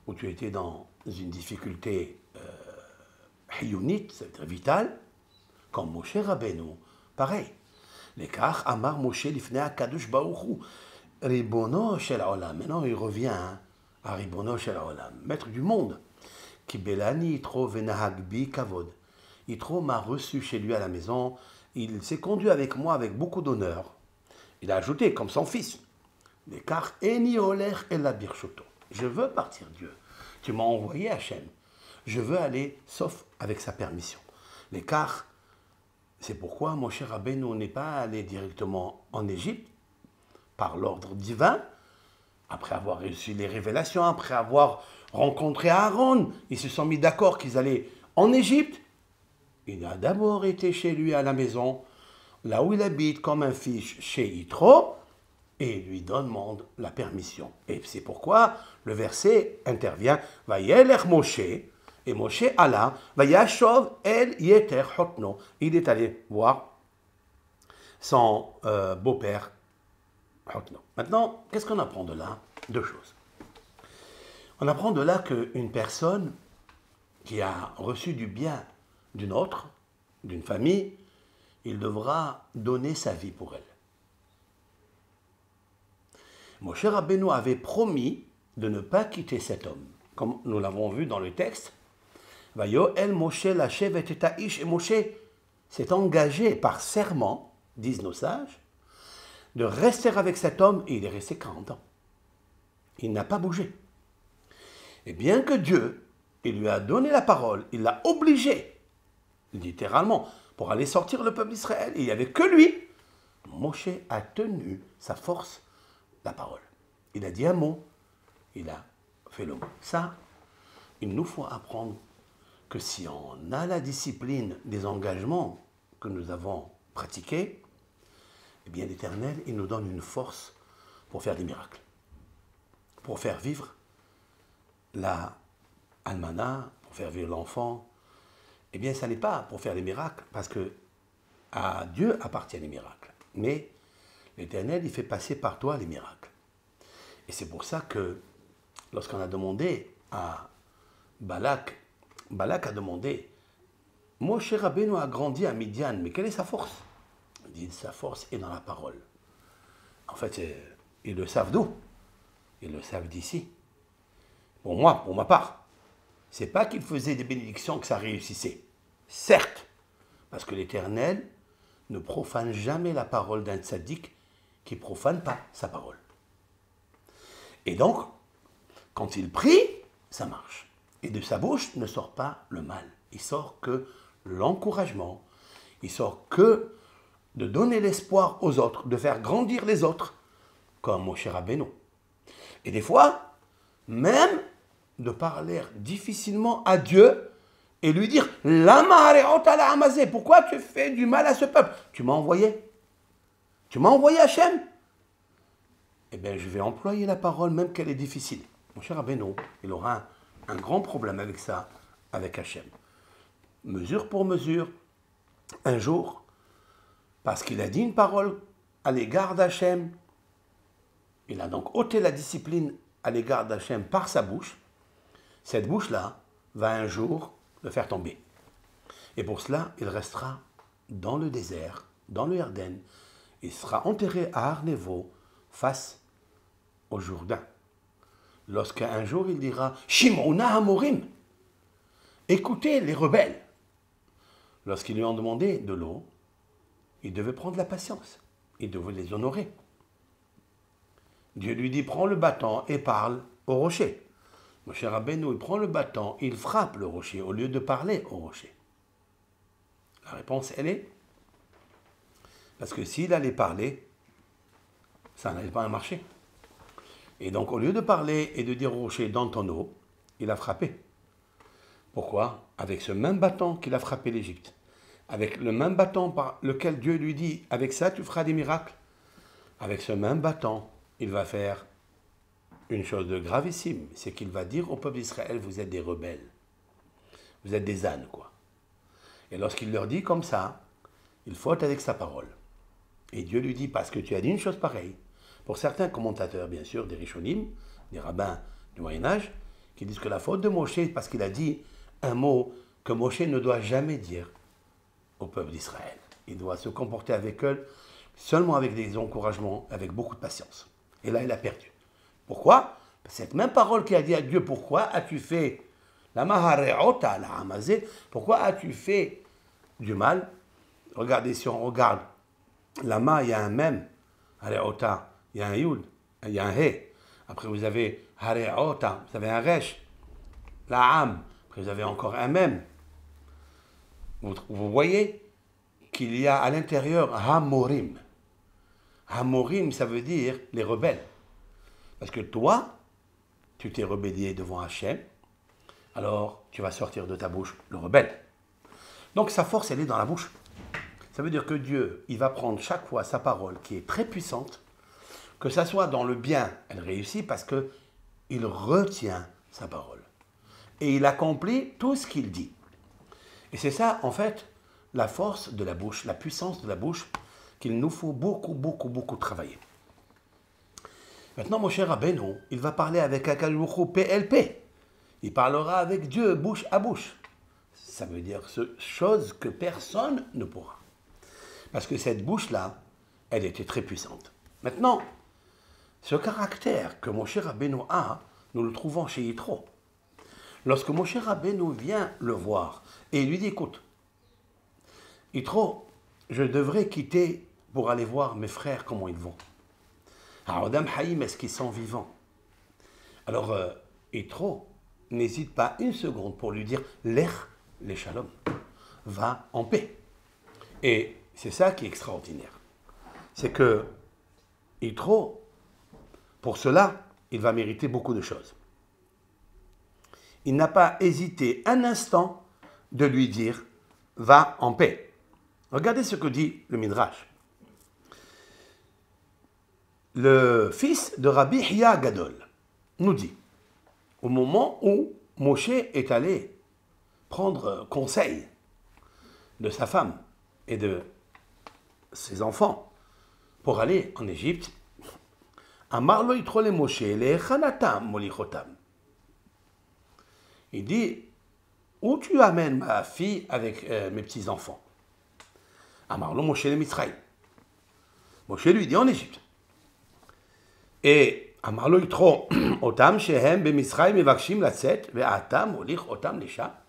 où tu étais dans une difficulté hiyunit, c'est-à-dire vitale, comme Moshe Rabbeinu, pareil. L'écart, Amar Moshe Lifnei HaKadosh Baruch Hu, Ribono Shel Olam. Maintenant, il revient à Ribono Shel Olam, maître du monde. Ki Belani Yitro Venahag Bi Kavod. Yitro m'a reçu chez lui à la maison. Il s'est conduit avec moi avec beaucoup d'honneur. Il a ajouté, comme son fils, l'écart Eni Oler El Birchoto. Je veux partir, Dieu. Tu m'as envoyé Hachem. Je veux aller, sauf avec sa permission. L'écart, c'est pourquoi Moshe Rabbeinu n'est pas allé directement en Égypte, par l'ordre divin, après avoir reçu les révélations, après avoir rencontré Aaron, ils se sont mis d'accord qu'ils allaient en Égypte. Il a d'abord été chez lui à la maison, là où il habite comme un fils chez Yitro, et il lui demande la permission. Et c'est pourquoi le verset intervient, « Vayelech Moshe » et Moshe alla, Vayashov el yeter hotno. Il est allé voir son beau-père Hotno. Maintenant, qu'est-ce qu'on apprend de là? Deux choses. On apprend de là qu'une personne qui a reçu du bien d'une autre, d'une famille, il devra donner sa vie pour elle. Moshe Rabbeinu avait promis de ne pas quitter cet homme, comme nous l'avons vu dans le texte. Vayoel Moshe Lashevet et Ta'ish, et Moshe s'est engagé par serment, disent nos sages, de rester avec cet homme, et il est resté 40 ans. Il n'a pas bougé. Et bien que Dieu, il lui a donné la parole, il l'a obligé, littéralement, pour aller sortir le peuple d'Israël, il n'y avait que lui, Moshe a tenu sa force, la parole. Il a dit un mot, il a fait le mot. Ça, il nous faut apprendre que si on a la discipline des engagements que nous avons pratiqués, eh bien l'Éternel, il nous donne une force pour faire des miracles, pour faire vivre la almana, pour faire vivre l'enfant. Eh bien, ça n'est pas pour faire des miracles, parce que à Dieu appartiennent les miracles. Mais l'Éternel, il fait passer par toi les miracles. Et c'est pour ça que lorsqu'on a demandé à Balak a demandé, Moshe Rabbeinu a grandi à Midian, mais quelle est sa force? Il dit, sa force est dans la parole. En fait, ils le savent d'où? Ils le savent d'ici. Pour moi, pour ma part, c'est pas qu'il faisait des bénédictions que ça réussissait. Certes, parce que l'Éternel ne profane jamais la parole d'un tzaddik qui ne profane pas sa parole. Et donc, quand il prie, ça marche. Et de sa bouche ne sort pas le mal. Il sort que l'encouragement. Il sort que de donner l'espoir aux autres, de faire grandir les autres, comme Moshe Rabbeinu. Et des fois, même de parler difficilement à Dieu et lui dire « Lama hareot ala hamazé, pourquoi tu fais du mal à ce peuple? Tu m'as envoyé? Tu m'as envoyé Hachem? Eh bien, je vais employer la parole même qu'elle est difficile. » Moshe Rabbeinu, il aura un grand problème avec ça, avec Hachem. Mesure pour mesure, un jour, parce qu'il a dit une parole à l'égard d'Hachem, il a donc ôté la discipline à l'égard d'Hachem par sa bouche, cette bouche-là va un jour le faire tomber. Et pour cela, il restera dans le désert, dans le Yarden, il sera enterré à Arnevo, face au Jourdain. Lorsqu'un jour il dira « Shim'ona Hamorim » écouter les rebelles. Lorsqu'ils lui ont demandé de l'eau, il devait prendre la patience. Il devait les honorer. Dieu lui dit, prends le bâton et parle au rocher. Moshe Rabbeinu, il prend le bâton, il frappe le rocher au lieu de parler au rocher. La réponse, elle est, parce que s'il allait parler, ça n'allait pas marcher. Et donc, au lieu de parler et de dire au rocher, dans ton eau, il a frappé. Pourquoi? Avec ce même bâton qu'il a frappé l'Égypte. Avec le même bâton par lequel Dieu lui dit, avec ça tu feras des miracles. Avec ce même bâton, il va faire une chose de gravissime, c'est qu'il va dire au peuple d'Israël, vous êtes des rebelles. Vous êtes des ânes, quoi. Et lorsqu'il leur dit comme ça, il faute avec sa parole. Et Dieu lui dit, parce que tu as dit une chose pareille, pour certains commentateurs, bien sûr, des Rishonim, des rabbins du Moyen-Âge, qui disent que la faute de Moshe, parce qu'il a dit un mot que Moshe ne doit jamais dire au peuple d'Israël. Il doit se comporter avec eux seulement avec des encouragements, avec beaucoup de patience. Et là, il a perdu. Pourquoi? Cette même parole qui a dit à Dieu, pourquoi as-tu fait la mahareota, la hamazé, pourquoi as-tu fait du mal? Regardez, si on regarde, la ma, il y a un même, hareota, il y a un yud, il y a un he. Après, vous avez hareota, vous avez un resh, la ham, après, vous avez encore un même. Vous voyez qu'il y a à l'intérieur hamorim. Hamorim, ça veut dire les rebelles. Parce que toi, tu t'es rebellé devant Hachem, alors tu vas sortir de ta bouche le rebelle. Donc sa force, elle est dans la bouche. Ça veut dire que Dieu, il va prendre chaque fois sa parole qui est très puissante, que ça soit dans le bien, elle réussit parce qu'il retient sa parole. Et il accomplit tout ce qu'il dit. Et c'est ça, en fait, la force de la bouche, la puissance de la bouche, qu'il nous faut beaucoup travailler. Maintenant, mon cher Rabbeinu, il va parler avec Akadosh Baruch Hu PLP. Il parlera avec Dieu bouche à bouche. Ça veut dire chose que personne ne pourra. Parce que cette bouche-là, elle était très puissante. Maintenant, ce caractère que mon cher Rabbeinu a, nous le trouvons chez Yitro. Lorsque mon cher Rabbeinu vient le voir et il lui dit, écoute, Yitro, je devrais quitter pour aller voir mes frères comment ils vont. Alors, Adam Haïm, est-ce qu'ils sont vivants? Alors, Yitro n'hésite pas une seconde pour lui dire, l'ech les shalom, va en paix. Et c'est ça qui est extraordinaire. C'est que Yitro, pour cela, il va mériter beaucoup de choses. Il n'a pas hésité un instant de lui dire, va en paix. Regardez ce que dit le Midrash. Le fils de Rabbi Hiya Gadol nous dit, au moment où Moshe est allé prendre conseil de sa femme et de ses enfants pour aller en Égypte, Amar lo yitro le Moshe le'echanatam molichotam. Il dit, où tu amènes ma fille avec mes petits-enfants? Amar lo Moshe le Mitzrayim. Moshe lui dit en Égypte. Et Amar lo yitro otam shehem b'Mitzrayim mevakshim latzet ve'ata molich otam lesha.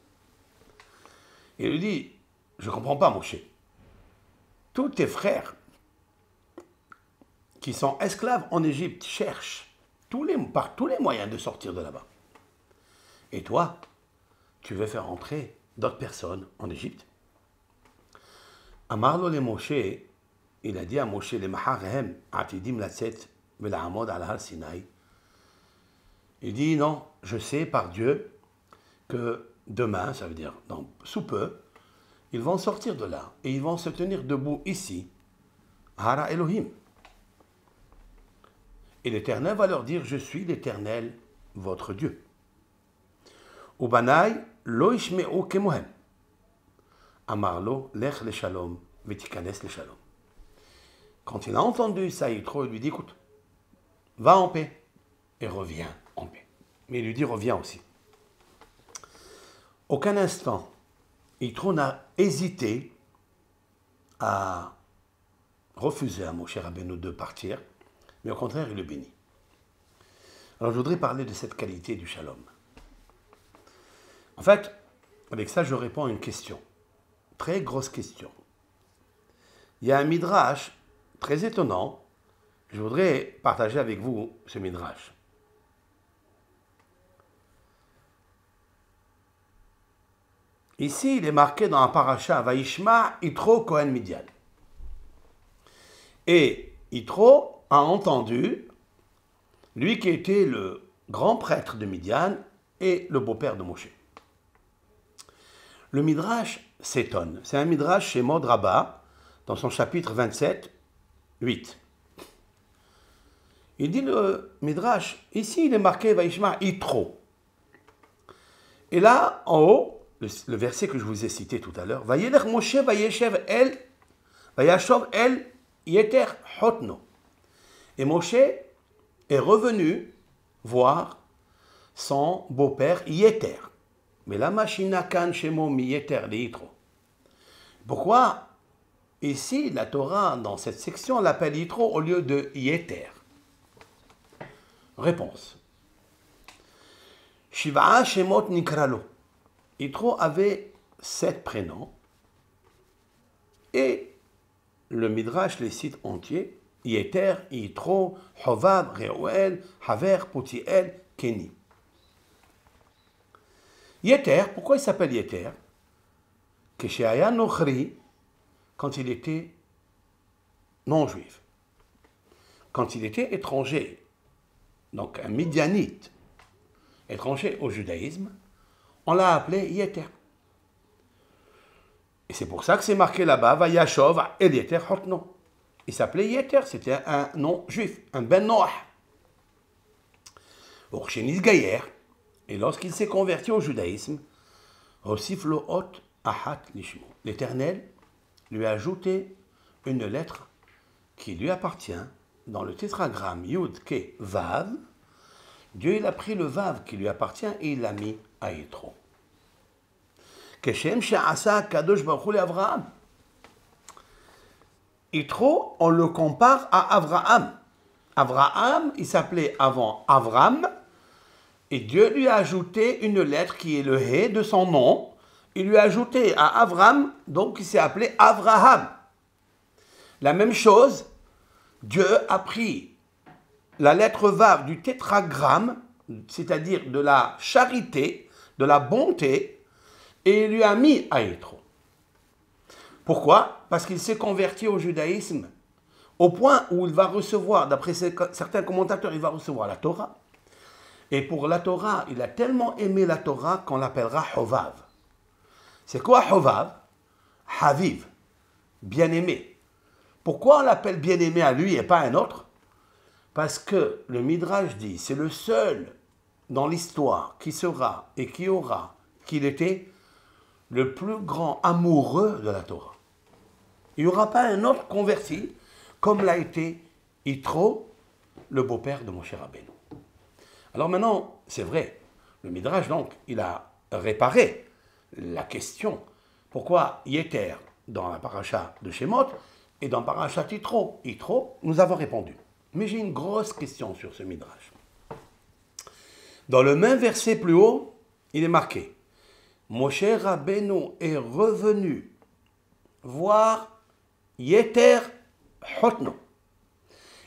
Il lui dit, je ne comprends pas, Moshe. Tous tes frères qui sont esclaves en Égypte cherchent par tous les moyens de sortir de là-bas. Et toi, tu veux faire entrer d'autres personnes en Égypte? Amarlo le Moshe, il a dit à Moshe, le Maharehem atidim latzet vela'amod al har Sinaï. Il dit, non, je sais par Dieu que demain, ça veut dire sous peu, ils vont sortir de là et ils vont se tenir debout ici, Hara Elohim. Et l'Éternel va leur dire, je suis l'Éternel, votre Dieu. Ubanai lo ishme'u kemohem. Amarlo lech le shalom, vetikanes le shalom. Quand il a entendu ça, Yitro lui dit, écoute, va en paix et reviens en paix. Mais il lui dit, reviens aussi. Aucun instant, Yitro n'a hésité à refuser à Moshe Rabbeinu de partir, mais au contraire, il le bénit. Alors, je voudrais parler de cette qualité du shalom. En fait, avec ça, je réponds à une question. Très grosse question. Il y a un midrash très étonnant. Je voudrais partager avec vous ce midrash. Ici, il est marqué dans la paracha Vaishma Yitro Kohen Midian. Et Yitro a entendu, lui qui était le grand prêtre de Midian et le beau-père de Moshe. Le midrash s'étonne. C'est un midrash chez Mod Rabbah, dans son chapitre 27, 8. Il dit le midrash, ici il est marqué Vaishma Yitro. Et là, en haut, le verset que je vous ai cité tout à l'heure, Vayelech Moshe Vayeshev El, Vayashov El Yeter Hotno. Et Moshe est revenu voir son beau-père Yeter. Mais la machina kan shemo mi Yeter le Yitro. Pourquoi ici la Torah, dans cette section, l'appelle Yitro au lieu de Yeter? Réponse. Shiva Shemot Nikralo. Yitro avait 7 prénoms et le Midrash les cite entiers. Yeter, Yitro, Hovav, Reuel, Haver, Putiel, Keni. Yeter, pourquoi il s'appelle Yeter? Kesheaya Nochri, quand il était non-juif, quand il était étranger, donc un Midianite, étranger au judaïsme, on l'a appelé Yeter. Et c'est pour ça que c'est marqué là-bas, Vayashov El Yeter Hotno. Il s'appelait Yeter, c'était un nom juif, un Ben Noach. Urchenis Gayer, et lorsqu'il s'est converti au judaïsme, Osif lo Hot Ahat Lishmo. L'Éternel lui a ajouté une lettre qui lui appartient dans le tétragramme Yud Ke Vav. Dieu il a pris le Vav qui lui appartient et il l'a mis à Yitro. Keshem she'asa kadosh baruch hu Avraham. Yitro, on le compare à Avraham. Avraham, il s'appelait avant Avram, et Dieu lui a ajouté une lettre qui est le He de son nom. Il lui a ajouté à Avram, donc il s'est appelé Avraham. La même chose, Dieu a pris la lettre Vav du tétragramme, c'est-à-dire de la charité, de la bonté, et il lui a mis à Yitro. Pourquoi? Parce qu'il s'est converti au judaïsme au point où il va recevoir, d'après certains commentateurs, il va recevoir la Torah. Et pour la Torah, il a tellement aimé la Torah qu'on l'appellera Hovav. C'est quoi Hovav? Haviv, bien-aimé. Pourquoi on l'appelle bien-aimé à lui et pas à un autre? Parce que le Midrash dit, c'est le seul dans l'histoire qui sera et qui aura, qu'il était le plus grand amoureux de la Torah. Il n'y aura pas un autre converti comme l'a été Yitro, le beau-père de Moshe Rabbeinu. Alors maintenant, c'est vrai, le Midrash donc, il a réparé la question. Pourquoi Yeter dans la paracha de Shemot et dans la paracha Yitro? Yitro, nous avons répondu. Mais j'ai une grosse question sur ce Midrash. Dans le même verset plus haut, il est marqué Moshe Rabbeinu est revenu voir Yeter Hotno.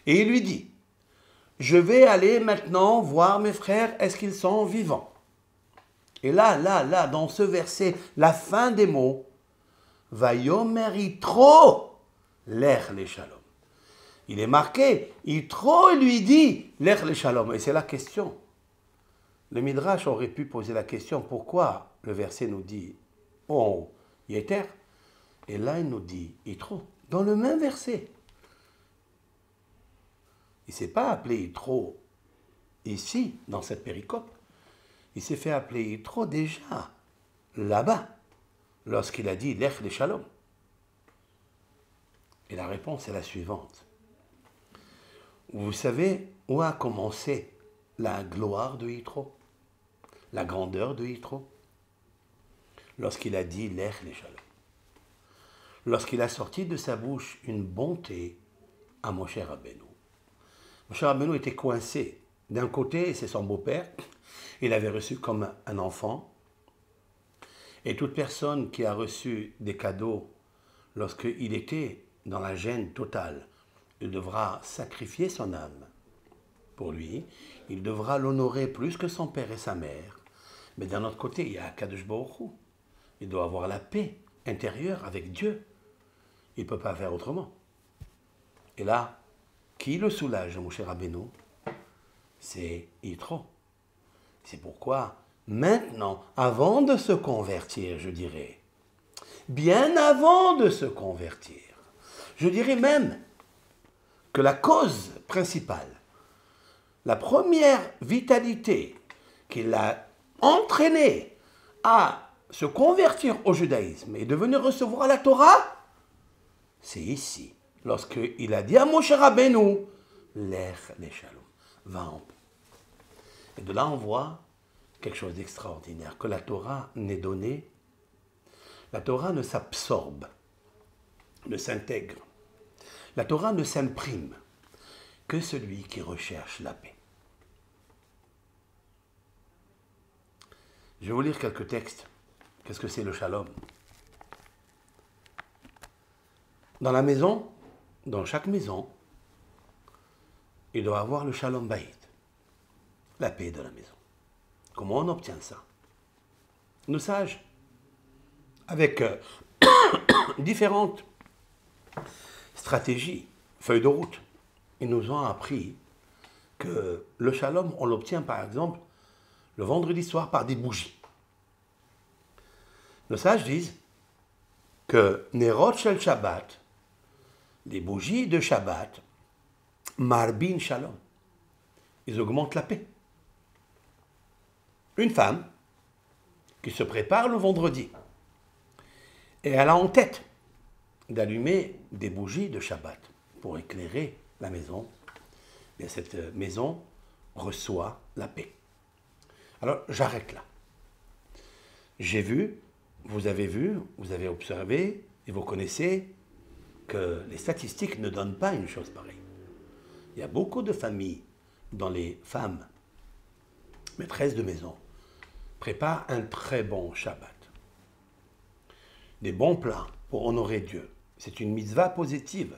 Et il lui dit, je vais aller maintenant voir mes frères, est-ce qu'ils sont vivants? Et là, dans ce verset, la fin des mots, Vayomer Yitro, l'ech le shalom. Il est marqué, Yitro lui dit, l'ech le shalom. Et c'est la question. Le Midrash aurait pu poser la question, pourquoi le verset nous dit, oh, Yeter, et là il nous dit, Yitro, dans le même verset. Il ne s'est pas appelé Yitro ici, dans cette péricope. Il s'est fait appeler Yitro déjà, là-bas, lorsqu'il a dit l'ech le shalom. Et la réponse est la suivante. Vous savez où a commencé la gloire de Yitro? La grandeur de Yitro? Lorsqu'il a dit l'ech le shalom. Lorsqu'il a sorti de sa bouche une bonté à Moshe Rabbeinu. Moshe Rabbeinu était coincé. D'un côté, c'est son beau-père. Il l'avait reçu comme un enfant. Et toute personne qui a reçu des cadeaux lorsqu'il était dans la gêne totale, il devra sacrifier son âme pour lui, il devra l'honorer plus que son père et sa mère. Mais d'un autre côté, il y a Kadosh Baruch Hu. Il doit avoir la paix intérieure avec Dieu. Il ne peut pas faire autrement. Et là, qui le soulage, Moshe Rabbeinu? C'est Yitro. C'est pourquoi, maintenant, avant de se convertir, je dirais, bien avant de se convertir, je dirais même que la cause principale, la première vitalité qui l'a entraîné à se convertir au judaïsme et de venir recevoir la Torah, c'est ici, lorsqu'il a dit à Moshe Rabbeinu, Lech leshalom, va en paix. Et de là, on voit quelque chose d'extraordinaire, que la Torah n'est donnée, la Torah ne s'absorbe, ne s'intègre. La Torah ne s'imprime que celui qui recherche la paix. Je vais vous lire quelques textes. Qu'est-ce que c'est le shalom? Dans la maison, dans chaque maison, il doit avoir le shalom bayit, la paix de la maison. Comment on obtient ça? Nos sages, avec différentes stratégies, feuilles de route, ils nous ont appris que le shalom, on l'obtient par exemple le vendredi soir par des bougies. Nos sages disent que Nerot Shel Shabbat, les bougies de Shabbat, Marbin Shalom, ils augmentent la paix. Une femme qui se prépare le vendredi et elle a en tête d'allumer des bougies de Shabbat pour éclairer la maison, et cette maison reçoit la paix. Alors j'arrête là. J'ai vu, vous avez observé et vous connaissez que les statistiques ne donnent pas une chose pareille. Il y a beaucoup de familles dont les femmes, maîtresses de maison, préparent un très bon Shabbat. Des bons plats pour honorer Dieu. C'est une mitzvah positive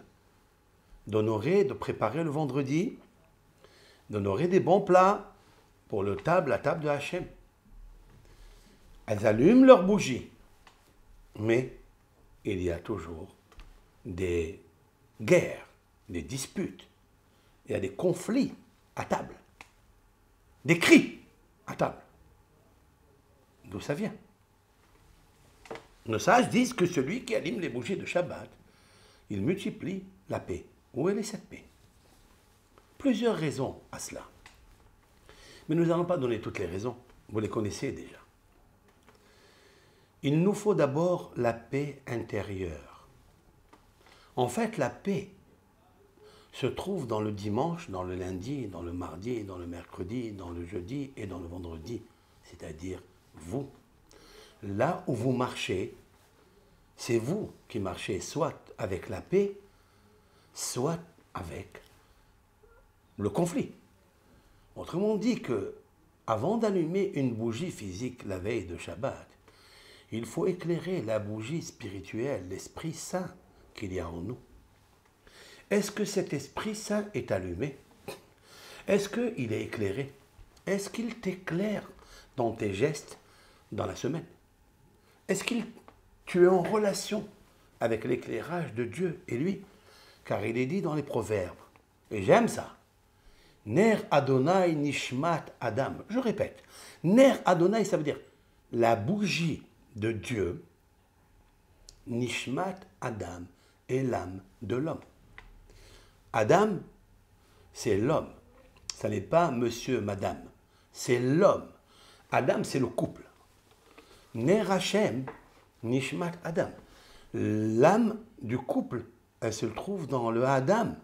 d'honorer, de préparer le vendredi, d'honorer des bons plats pour la table de Hachem. Elles allument leurs bougies, mais il y a toujours des guerres, des disputes, il y a des conflits à table, des cris à table. D'où ça vient? Nos sages disent que celui qui allume les bougies de Shabbat, il multiplie la paix. Où est cette paix? Plusieurs raisons à cela. Mais nous n'allons pas donner toutes les raisons, vous les connaissez déjà. Il nous faut d'abord la paix intérieure. En fait, la paix se trouve dans le dimanche, dans le lundi, dans le mardi, dans le mercredi, dans le jeudi et dans le vendredi, c'est-à-dire vous. Là où vous marchez, c'est vous qui marchez soit avec la paix, soit avec le conflit. Autrement dit que, avant d'allumer une bougie physique la veille de Shabbat, il faut éclairer la bougie spirituelle, l'Esprit Saint qu'il y a en nous. Est-ce que cet Esprit Saint est allumé? Est-ce qu'il est éclairé? Est-ce qu'il t'éclaire dans tes gestes dans la semaine? Est-ce que tu es en relation avec l'éclairage de Dieu et lui? Car il est dit dans les Proverbes, et j'aime ça, Ner Adonai Nishmat Adam. Je répète, Ner Adonai, ça veut dire la bougie de Dieu, Nishmat Adam est l'âme de l'homme. Adam, c'est l'homme. Ça n'est pas monsieur, madame. C'est l'homme. Adam, c'est le couple. Ner Hashem, Nishmat Adam. L'âme du couple, elle se trouve dans le Adam,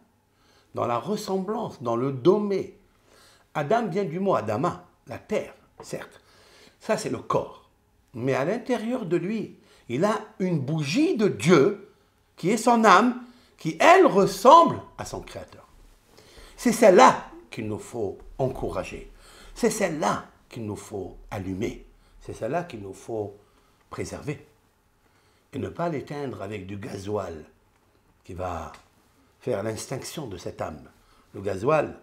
dans la ressemblance, dans le domé. Adam vient du mot Adama, la terre, certes. Ça, c'est le corps. Mais à l'intérieur de lui, il a une bougie de Dieu qui est son âme, qui, elle, ressemble à son Créateur. C'est celle-là qu'il nous faut encourager. C'est celle-là qu'il nous faut allumer. C'est celle-là qu'il nous faut préserver. Et ne pas l'éteindre avec du gasoil qui va faire l'extinction de cette âme. Le gasoil,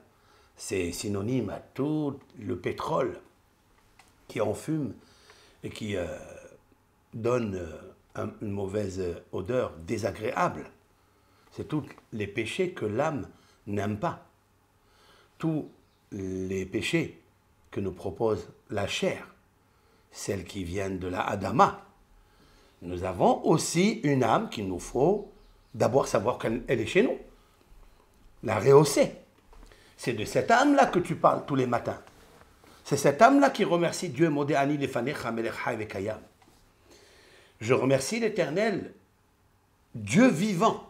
c'est synonyme à tout le pétrole qui enfume et qui donne une mauvaise odeur désagréable. C'est tous les péchés que l'âme n'aime pas. Tous les péchés que nous propose la chair, celles qui viennent de la Adama. Nous avons aussi une âme qu'il nous faut d'abord savoir qu'elle est chez nous, la rehausser. C'est de cette âme-là que tu parles tous les matins. C'est cette âme-là qui remercie Dieu. Modéani lefanecha melech hay vekayam. Je remercie l'Éternel, Dieu vivant.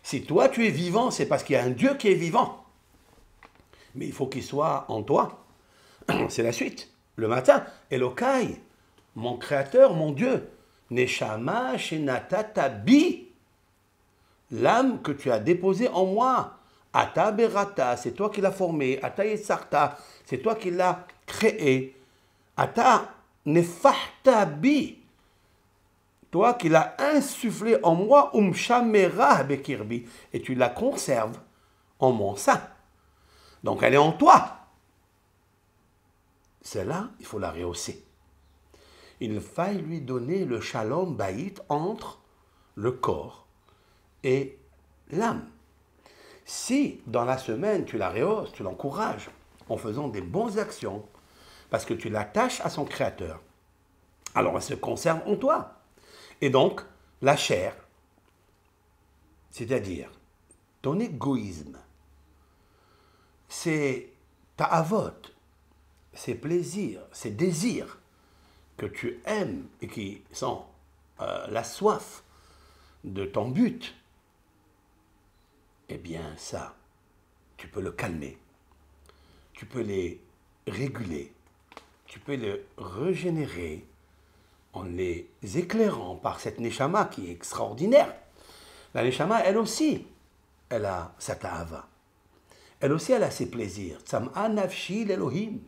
Si toi tu es vivant, c'est parce qu'il y a un Dieu qui est vivant. Mais il faut qu'il soit en toi. C'est la suite. Le matin, Elokai, mon créateur, mon Dieu, Neshama shenatata bi, l'âme que tu as déposée en moi. Ata berata, c'est toi qui l'as formée. Ata yetsarta, c'est toi qui l'as créé. Ata nefahta bi, toi qui l'as insufflé en moi, umshamera bekirbi, et tu la conserves en mon sein. Donc elle est en toi. Celle-là, il faut la rehausser. Il faille lui donner le shalom baït entre le corps et l'âme. Si dans la semaine tu la rehausses, tu l'encourages en faisant des bonnes actions, parce que tu l'attaches à son créateur, alors elle se conserve en toi. Et donc, la chair, c'est-à-dire ton égoïsme, c'est ta avote, ces plaisirs, ces désirs que tu aimes et qui sont la soif de ton but, eh bien ça, tu peux le calmer, tu peux les réguler, tu peux les régénérer en les éclairant par cette neshama qui est extraordinaire. La neshama, elle aussi, elle a sa ta'ava. Elle aussi, elle a ses plaisirs. Tzam'a nafshi l'Elohim.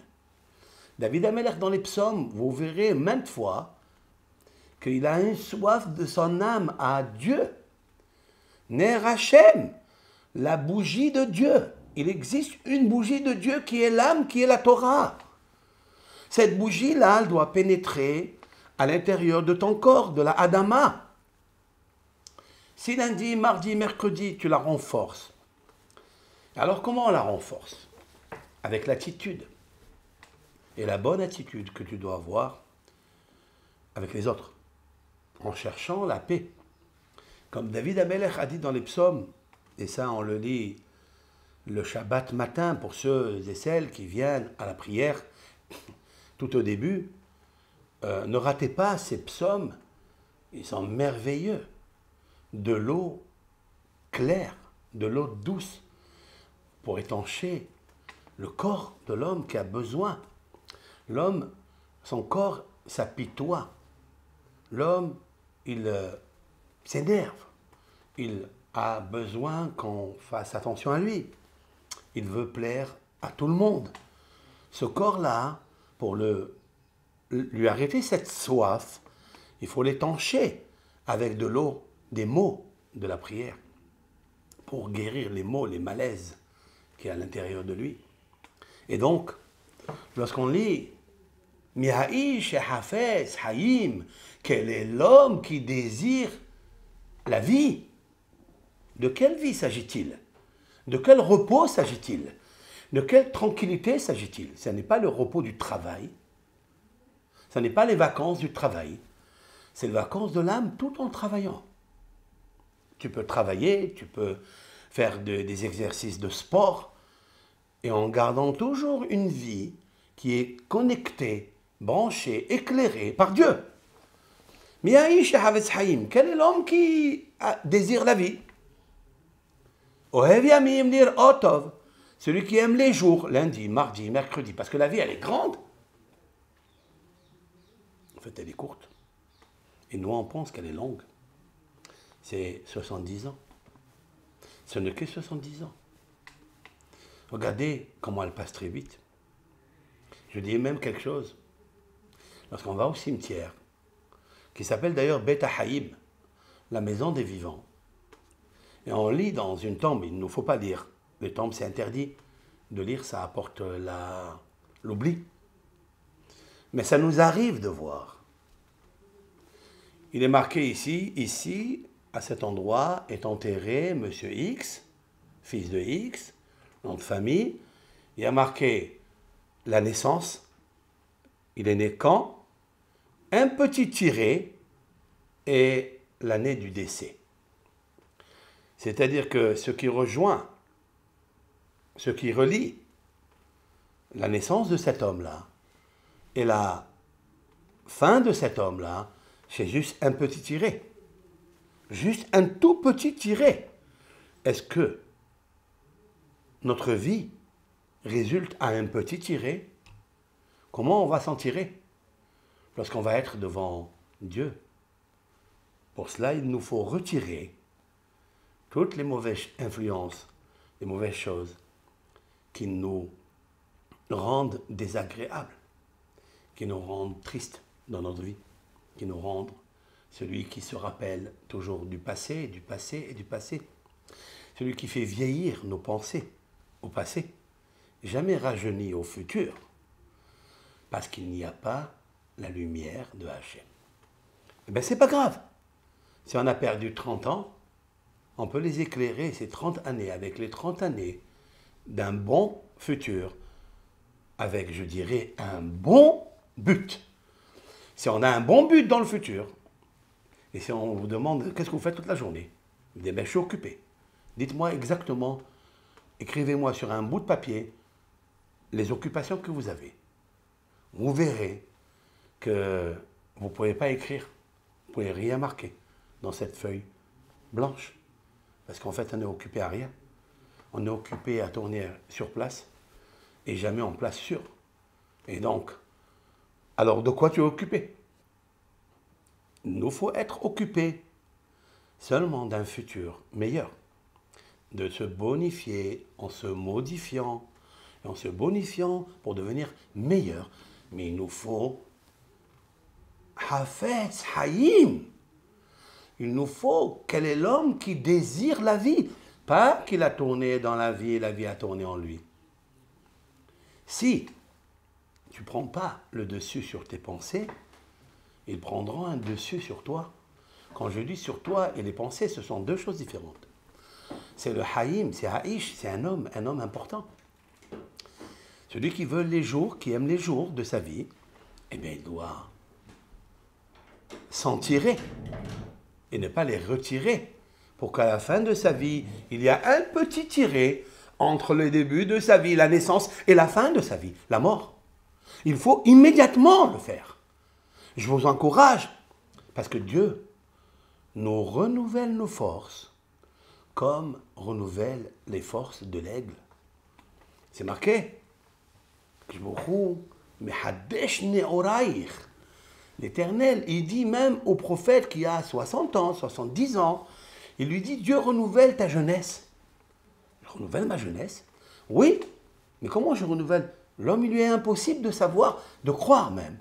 David Amelech dans les psaumes, vous verrez maintes fois qu'il a une soif de son âme à Dieu. Ner Hashem, la bougie de Dieu. Il existe une bougie de Dieu qui est l'âme, qui est la Torah. Cette bougie-là, elle doit pénétrer à l'intérieur de ton corps, de la Adama. Si lundi, mardi, mercredi, tu la renforces, alors comment on la renforce? Avec l'attitude. Et la bonne attitude que tu dois avoir avec les autres, en cherchant la paix. Comme David Amelech a dit dans les psaumes, et ça on le lit le Shabbat matin pour ceux et celles qui viennent à la prière tout au début, ne ratez pas ces psaumes, ils sont merveilleux. De l'eau claire, de l'eau douce, pour étancher le corps de l'homme qui a besoin. L'homme, son corps s'apitoie. L'homme, il s'énerve. Il a besoin qu'on fasse attention à lui. Il veut plaire à tout le monde. Ce corps-là, pour lui arrêter cette soif, il faut l'étancher avec de l'eau, des mots de la prière, pour guérir les maux, les malaises qui est à l'intérieur de lui. Et donc, lorsqu'on lit Mihaïsh et Hafez, Haïm, quel est l'homme qui désire la vie? De quelle vie s'agit-il? De quel repos s'agit-il? De quelle tranquillité s'agit-il? Ce n'est pas le repos du travail, ce n'est pas les vacances du travail, c'est les vacances de l'âme tout en travaillant. Tu peux travailler, tu peux faire des exercices de sport, et en gardant toujours une vie qui est connectée, branchée, éclairée par Dieu. Miaïch Havetz Haïm, quel est l'homme qui désire la vie? Ohev Yamim Lir Otov, celui qui aime les jours, lundi, mardi, mercredi, parce que la vie elle est grande. En fait elle est courte. Et nous on pense qu'elle est longue. C'est 70 ans. Ce n'est que 70 ans. Regardez comment elle passe très vite. Je dis même quelque chose. Lorsqu'on va au cimetière, qui s'appelle d'ailleurs Bet Haïm, la maison des vivants. Et on lit dans une tombe, il ne nous faut pas lire. Les tombes, c'est interdit de lire, ça apporte l'oubli. Mais ça nous arrive de voir. Il est marqué ici, à cet endroit, est enterré Monsieur X, fils de X, nom de famille. Il y a marqué la naissance, il est né quand, un petit tiré et l'année du décès. C'est-à-dire que ce qui rejoint, ce qui relie la naissance de cet homme-là et la fin de cet homme-là, c'est juste un petit tiré. Juste un tout petit tiré. Est-ce que notre vie résulte à un petit tiré? Comment on va s'en tirer lorsqu'on va être devant Dieu? Pour cela, il nous faut retirer toutes les mauvaises influences, les mauvaises choses qui nous rendent désagréables, qui nous rendent tristes dans notre vie, qui nous rendent celui qui se rappelle toujours du passé, du passé et du passé, celui qui fait vieillir nos pensées au passé, jamais rajeunir au futur, parce qu'il n'y a pas la lumière de Hachem. Eh bien, c'est pas grave. Si on a perdu 30 ans, on peut les éclairer, ces 30 années, avec les 30 années d'un bon futur, avec, je dirais, un bon but. Si on a un bon but dans le futur, et si on vous demande qu'est-ce que vous faites toute la journée, vous dites, ben, je suis occupé. Dites-moi exactement, écrivez-moi sur un bout de papier les occupations que vous avez. Vous verrez que vous ne pouvez pas écrire, vous ne pouvez rien marquer dans cette feuille blanche. Parce qu'en fait, on est occupé à rien. On est occupé à tourner sur place et jamais en place sûre. Et donc, alors de quoi tu es occupé? Il nous faut être occupé seulement d'un futur meilleur, de se bonifier en se modifiant, et en se bonifiant pour devenir meilleur. Mais il nous faut Hafetz Haïm. Il nous faut quel est l'homme qui désire la vie, pas qu'il a tourné dans la vie et la vie a tourné en lui. Si tu ne prends pas le dessus sur tes pensées, ils prendront un dessus sur toi. Quand je dis sur toi et les pensées, ce sont deux choses différentes. C'est le Haïm, c'est Haïch, c'est un homme important. Celui qui veut les jours, qui aime les jours de sa vie, eh bien, il doit s'en tirer et ne pas les retirer pour qu'à la fin de sa vie, il y a un petit tiré entre le début de sa vie, la naissance, et la fin de sa vie, la mort. Il faut immédiatement le faire. Je vous encourage, parce que Dieu nous renouvelle nos forces comme renouvelle les forces de l'aigle. C'est marqué. L'Éternel, il dit même au prophète qui a 60 ans, 70 ans, il lui dit, Dieu renouvelle ta jeunesse. Je renouvelle ma jeunesse? Oui, mais comment je renouvelle? L'homme, il lui est impossible de savoir, de croire même,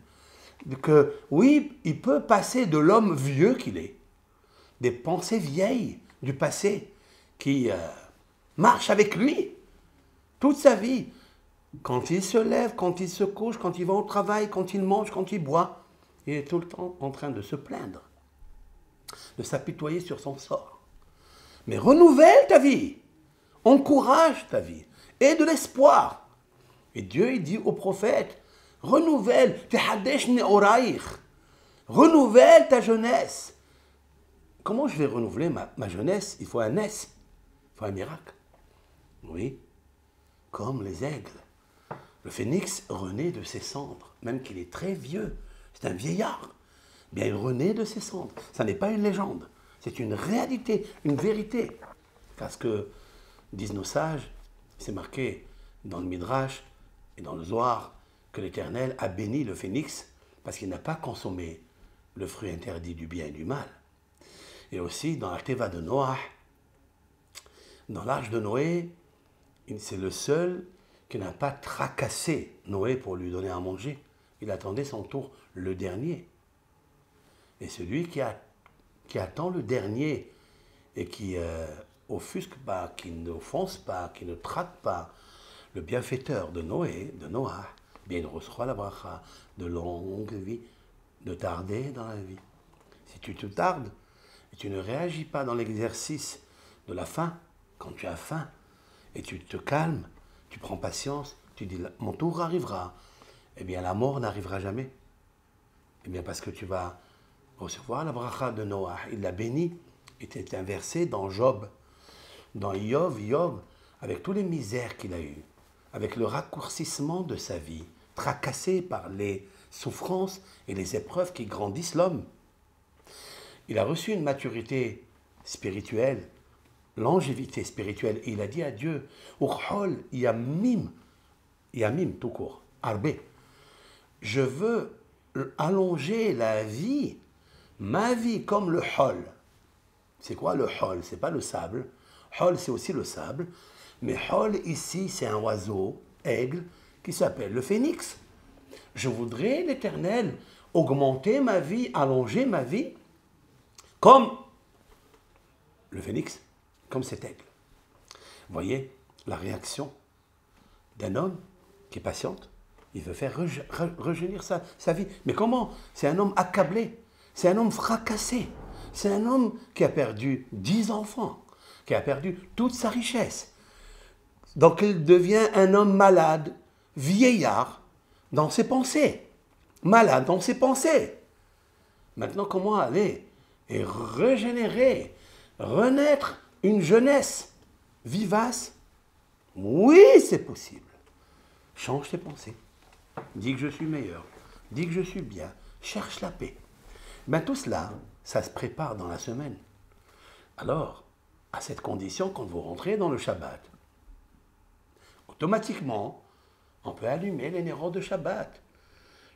que oui, il peut passer de l'homme vieux qu'il est, des pensées vieilles du passé, qui marchent avec lui toute sa vie. Quand il se lève, quand il se couche, quand il va au travail, quand il mange, quand il boit, il est tout le temps en train de se plaindre, de s'apitoyer sur son sort. Mais renouvelle ta vie, encourage ta vie, et de l'espoir. Et Dieu, il dit au prophète, renouvelle, renouvelle ta jeunesse. Comment je vais renouveler ma jeunesse? Il faut un S, il faut un miracle. Oui, comme les aigles. Le phénix renaît de ses cendres, même qu'il est très vieux, c'est un vieillard. Bien, il renaît de ses cendres. Ça n'est pas une légende, c'est une réalité, une vérité. Parce que, disent nos sages, c'est marqué dans le Midrash et dans le Zohar, que l'Éternel a béni le phénix parce qu'il n'a pas consommé le fruit interdit du bien et du mal. Et aussi dans la Teva de Noah, dans l'Arche de Noé, c'est le seul qui n'a pas tracassé Noé pour lui donner à manger. Il attendait son tour, le dernier. Et celui qui attend le dernier et qui offusque pas, qui n'offense pas, qui ne traque pas le bienfaiteur de Noé, de Noah, bien il reçoit la bracha de longue vie, de tarder dans la vie. Si tu te tardes et tu ne réagis pas dans l'exercice de la faim, quand tu as faim, et tu te calmes, tu prends patience, tu dis mon tour arrivera, eh bien la mort n'arrivera jamais. Eh bien parce que tu vas recevoir la bracha de Noah, il l'a béni, était inversé dans Job, dans Yov, avec tous les misères qu'il a eues, avec le raccourcissement de sa vie, tracassé par les souffrances et les épreuves qui grandissent l'homme. Il a reçu une maturité spirituelle, longévité spirituelle, et il a dit à Dieu, Uchol yamim tout court, arbe, je veux allonger la vie, ma vie comme le hol. C'est quoi le hol? C'est pas le sable. Hol, c'est aussi le sable. Mais hol, ici, c'est un oiseau, aigle, qui s'appelle le phénix. Je voudrais, l'Éternel, augmenter ma vie, allonger ma vie, comme le phénix, comme cet aigle. Vous voyez la réaction d'un homme qui est patiente. Il veut faire rejaunir sa vie. Mais comment? C'est un homme accablé. C'est un homme fracassé. C'est un homme qui a perdu 10 enfants, qui a perdu toute sa richesse. Donc il devient un homme malade, vieillard, dans ses pensées. Malade dans ses pensées. Maintenant, comment aller et régénérer, renaître une jeunesse vivace? Oui, c'est possible. Change tes pensées. Dis que je suis meilleur. Dis que je suis bien. Cherche la paix. Mais tout cela, ça se prépare dans la semaine. Alors, à cette condition, quand vous rentrez dans le Shabbat, automatiquement, on peut allumer les nérotes de Shabbat.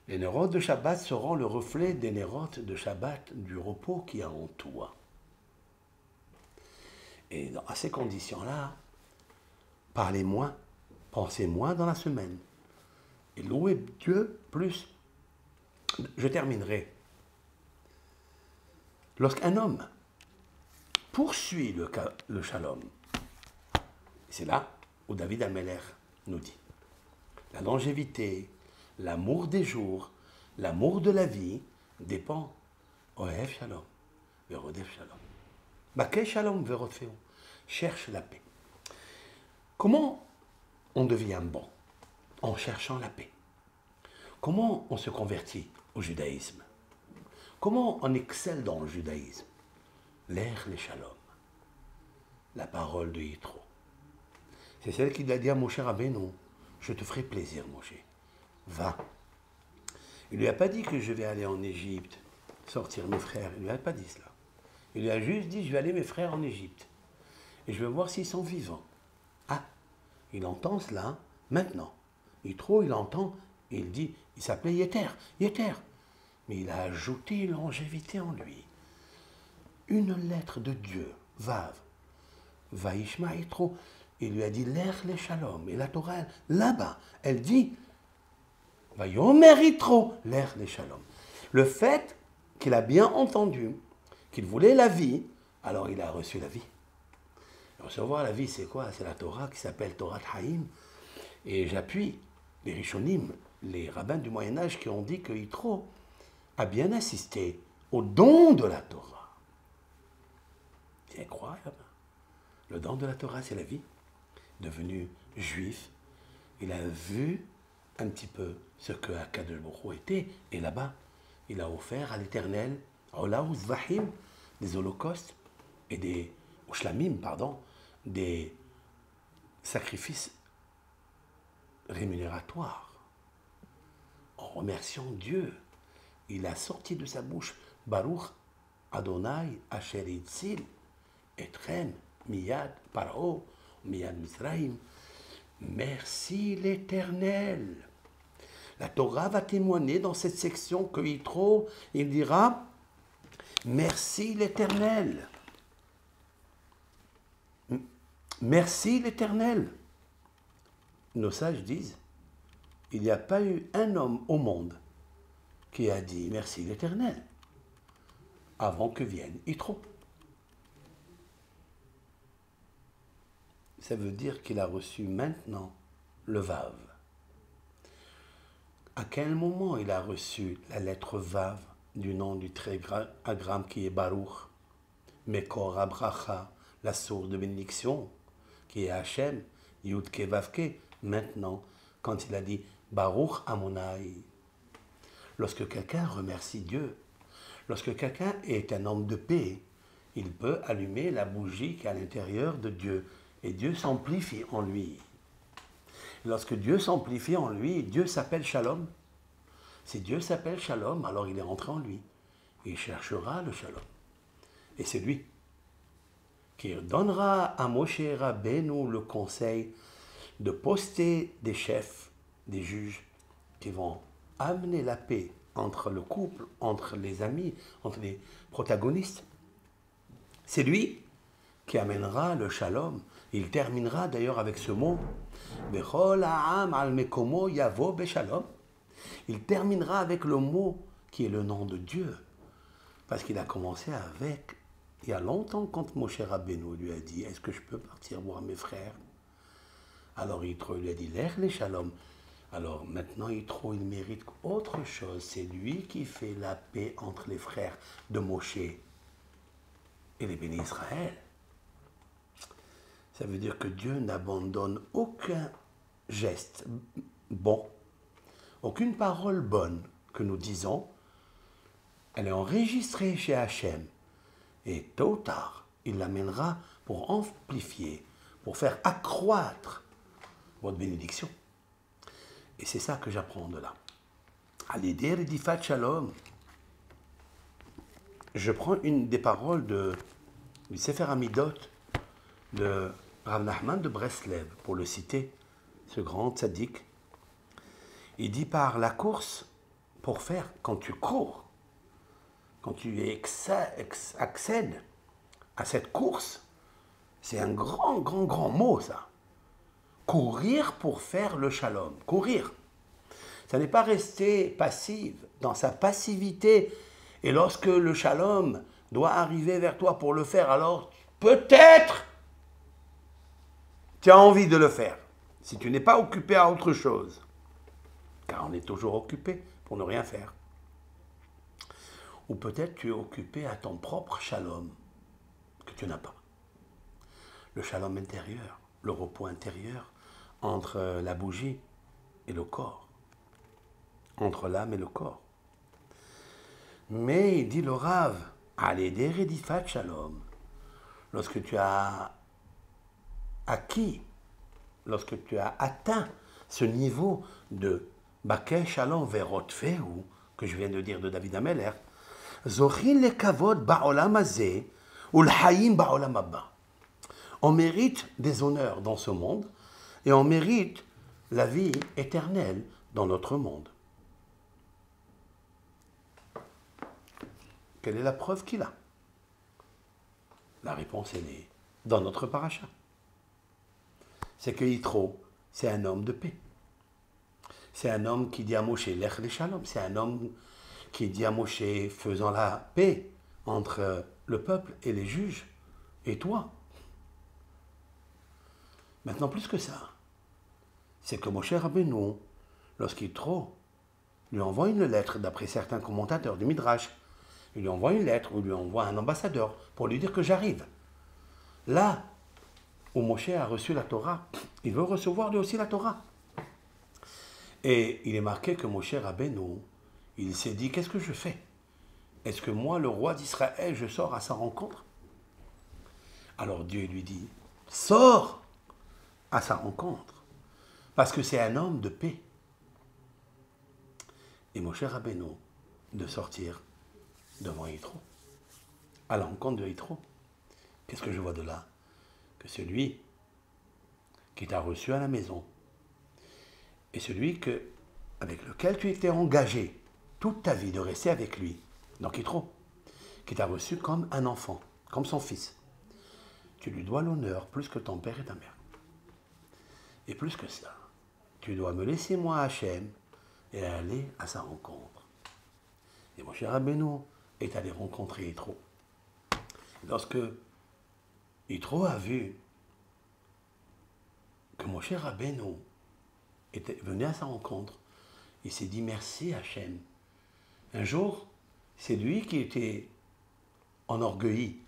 Les nérotes de Shabbat seront le reflet des nérotes de Shabbat, du repos qu'il y a en toi. Et à ces conditions-là, parlez moins, pensez moins dans la semaine. Et louez Dieu plus. Je terminerai. Lorsqu'un homme poursuit le shalom, c'est là où David Ameller nous dit la longévité, l'amour des jours, l'amour de la vie dépend Ohev shalom, verodef shalom. Bakeh shalom, verodfeu. Cherche la paix. Comment on devient bon? En cherchant la paix. Comment on se convertit au judaïsme? Comment on excelle dans le judaïsme? L'air, les shalom. La parole de Yitro. C'est celle qui a dit à Moshe Rabbeinu, je te ferai plaisir, Moshe. Va. Il ne lui a pas dit que je vais aller en Égypte, sortir mes frères. Il ne lui a pas dit cela. Il lui a juste dit, je vais aller mes frères en Égypte. Et je vais voir s'ils sont vivants. Ah, il entend cela maintenant. Yitro, il entend, et il dit, il s'appelait Yeter. Mais il a ajouté une longévité en lui. Une lettre de Dieu, Vav, Vaishma Yitro, il lui a dit l'air les shalom. Et la Torah, là-bas, elle dit Vayomer Yitro, l'air les shalom. Le fait qu'il a bien entendu, qu'il voulait la vie, alors il a reçu la vie. Recevoir la vie, c'est quoi? C'est la Torah qui s'appelle Torah Haïm. Et j'appuie les Rishonim, les rabbins du Moyen-Âge qui ont dit que Yitro a bien assisté au don de la Torah. C'est incroyable. Le don de la Torah, c'est la vie. Devenu juif, il a vu un petit peu ce que Akadosh Baruch Hu était. Et là-bas, il a offert à l'Éternel, Olaouz Vahim, des holocaustes et des Ushlamim, des sacrifices rémunératoire. En remerciant Dieu, il a sorti de sa bouche Baruch Adonai Asher Yitzil Etrem Miyad Paro Miyad Mizraim. Merci l'Éternel. La Torah va témoigner dans cette section que Yitro, il dira merci l'Éternel. Merci l'Éternel. Nos sages disent, il n'y a pas eu un homme au monde qui a dit merci l'Éternel. avant que vienne Yitro. Ça veut dire qu'il a reçu maintenant le Vav. À quel moment il a reçu la lettre Vav du nom du Tétragramme qui est Baruch, Mekor Abracha, la source de bénédiction, qui est Hachem, Yudke Vavke, maintenant, quand il a dit Baruch Amonai. Lorsque quelqu'un remercie Dieu, lorsque quelqu'un est un homme de paix, il peut allumer la bougie qui est à l'intérieur de Dieu, et Dieu s'amplifie en lui. Lorsque Dieu s'amplifie en lui, Dieu s'appelle Shalom. Si Dieu s'appelle Shalom, alors il est entré en lui. Il cherchera le Shalom. Et c'est lui qui donnera à Moshe Rabbeinu le conseil de poster des chefs, des juges, qui vont amener la paix entre le couple, entre les amis, entre les protagonistes. C'est lui qui amènera le Shalom. Il terminera d'ailleurs avec ce mot Bechol ha'am al mekomo yavo beshalom. Il terminera avec le mot qui est le nom de Dieu. Parce qu'il a commencé avec, il y a longtemps, quand Moshe Rabbeinu lui a dit est-ce que je peux partir voir mes frères? Alors Yitro lui a dit l'ech les shalom. Alors maintenant Yitro il mérite autre chose. C'est lui qui fait la paix entre les frères de Moshe et les bénis Israël. Ça veut dire que Dieu n'abandonne aucun geste bon, aucune parole bonne que nous disons. Elle est enregistrée chez Hachem. Et tôt ou tard, il l'amènera pour amplifier, pour faire accroître votre bénédiction. Et c'est ça que j'apprends de là. À l'idée d'Ifat Shalom, je prends une des paroles du Sefer Hamidot de Rav Nachman de Breslev, pour le citer, ce grand tzaddik. Il dit par la course, pour faire, quand tu cours, quand tu accèdes à cette course, c'est un grand mot ça. Courir pour faire le shalom, courir. Ça n'est pas rester passive, dans sa passivité. Et lorsque le shalom doit arriver vers toi pour le faire, alors peut-être tu as envie de le faire. Si tu n'es pas occupé à autre chose. Car on est toujours occupé pour ne rien faire. Ou peut-être tu es occupé à ton propre shalom que tu n'as pas. Le shalom intérieur, le repos intérieur entre la bougie et le corps. Entre l'âme et le corps. Mais il dit le Rav, allez d'éredifat shalom. Lorsque tu as acquis, lorsque tu as atteint ce niveau de Bakeh Shalom Verotfeu, que je viens de dire de David Ameller, Zochin le kavod ba'olam hazeh ou l'haïm ba'olam haba. On mérite des honneurs dans ce monde et on mérite la vie éternelle dans notre monde. Quelle est la preuve qu'il a? La réponse est née dans notre paracha. C'est que Yitro, c'est un homme de paix. C'est un homme qui dit à Moshe, l'ech le shalom. C'est un homme qui dit à Moshe, faisant la paix entre le peuple et les juges, et toi. Maintenant, plus que ça, c'est que Moshe Rabbeinu, lorsqu'Yitro lui envoie une lettre, d'après certains commentateurs du Midrash, il lui envoie une lettre ou lui envoie un ambassadeur pour lui dire que j'arrive. Là où Moshe a reçu la Torah, il veut recevoir lui aussi la Torah. Et il est marqué que Moshe Rabbeinu, il s'est dit, qu'est-ce que je fais? Est-ce que moi, le roi d'Israël, je sors à sa rencontre? Alors Dieu lui dit, sors à sa rencontre, parce que c'est un homme de paix. Et Moshe Rabbeinu, de sortir devant Yitro, à la rencontre de Yitro. Qu'est-ce que je vois de là? Que celui qui t'a reçu à la maison, et celui avec lequel tu étais engagé toute ta vie de rester avec lui, donc Yitro, qui t'a reçu comme un enfant, comme son fils, tu lui dois l'honneur plus que ton père et ta mère. Et plus que ça, tu dois me laisser moi Hachem et aller à sa rencontre. Et mon cher Rabbeinu est allé rencontrer Yitro. Lorsque Yitro a vu que mon cher Rabbeinu venait à sa rencontre, il s'est dit merci Hachem. Un jour, c'est lui qui était enorgueilli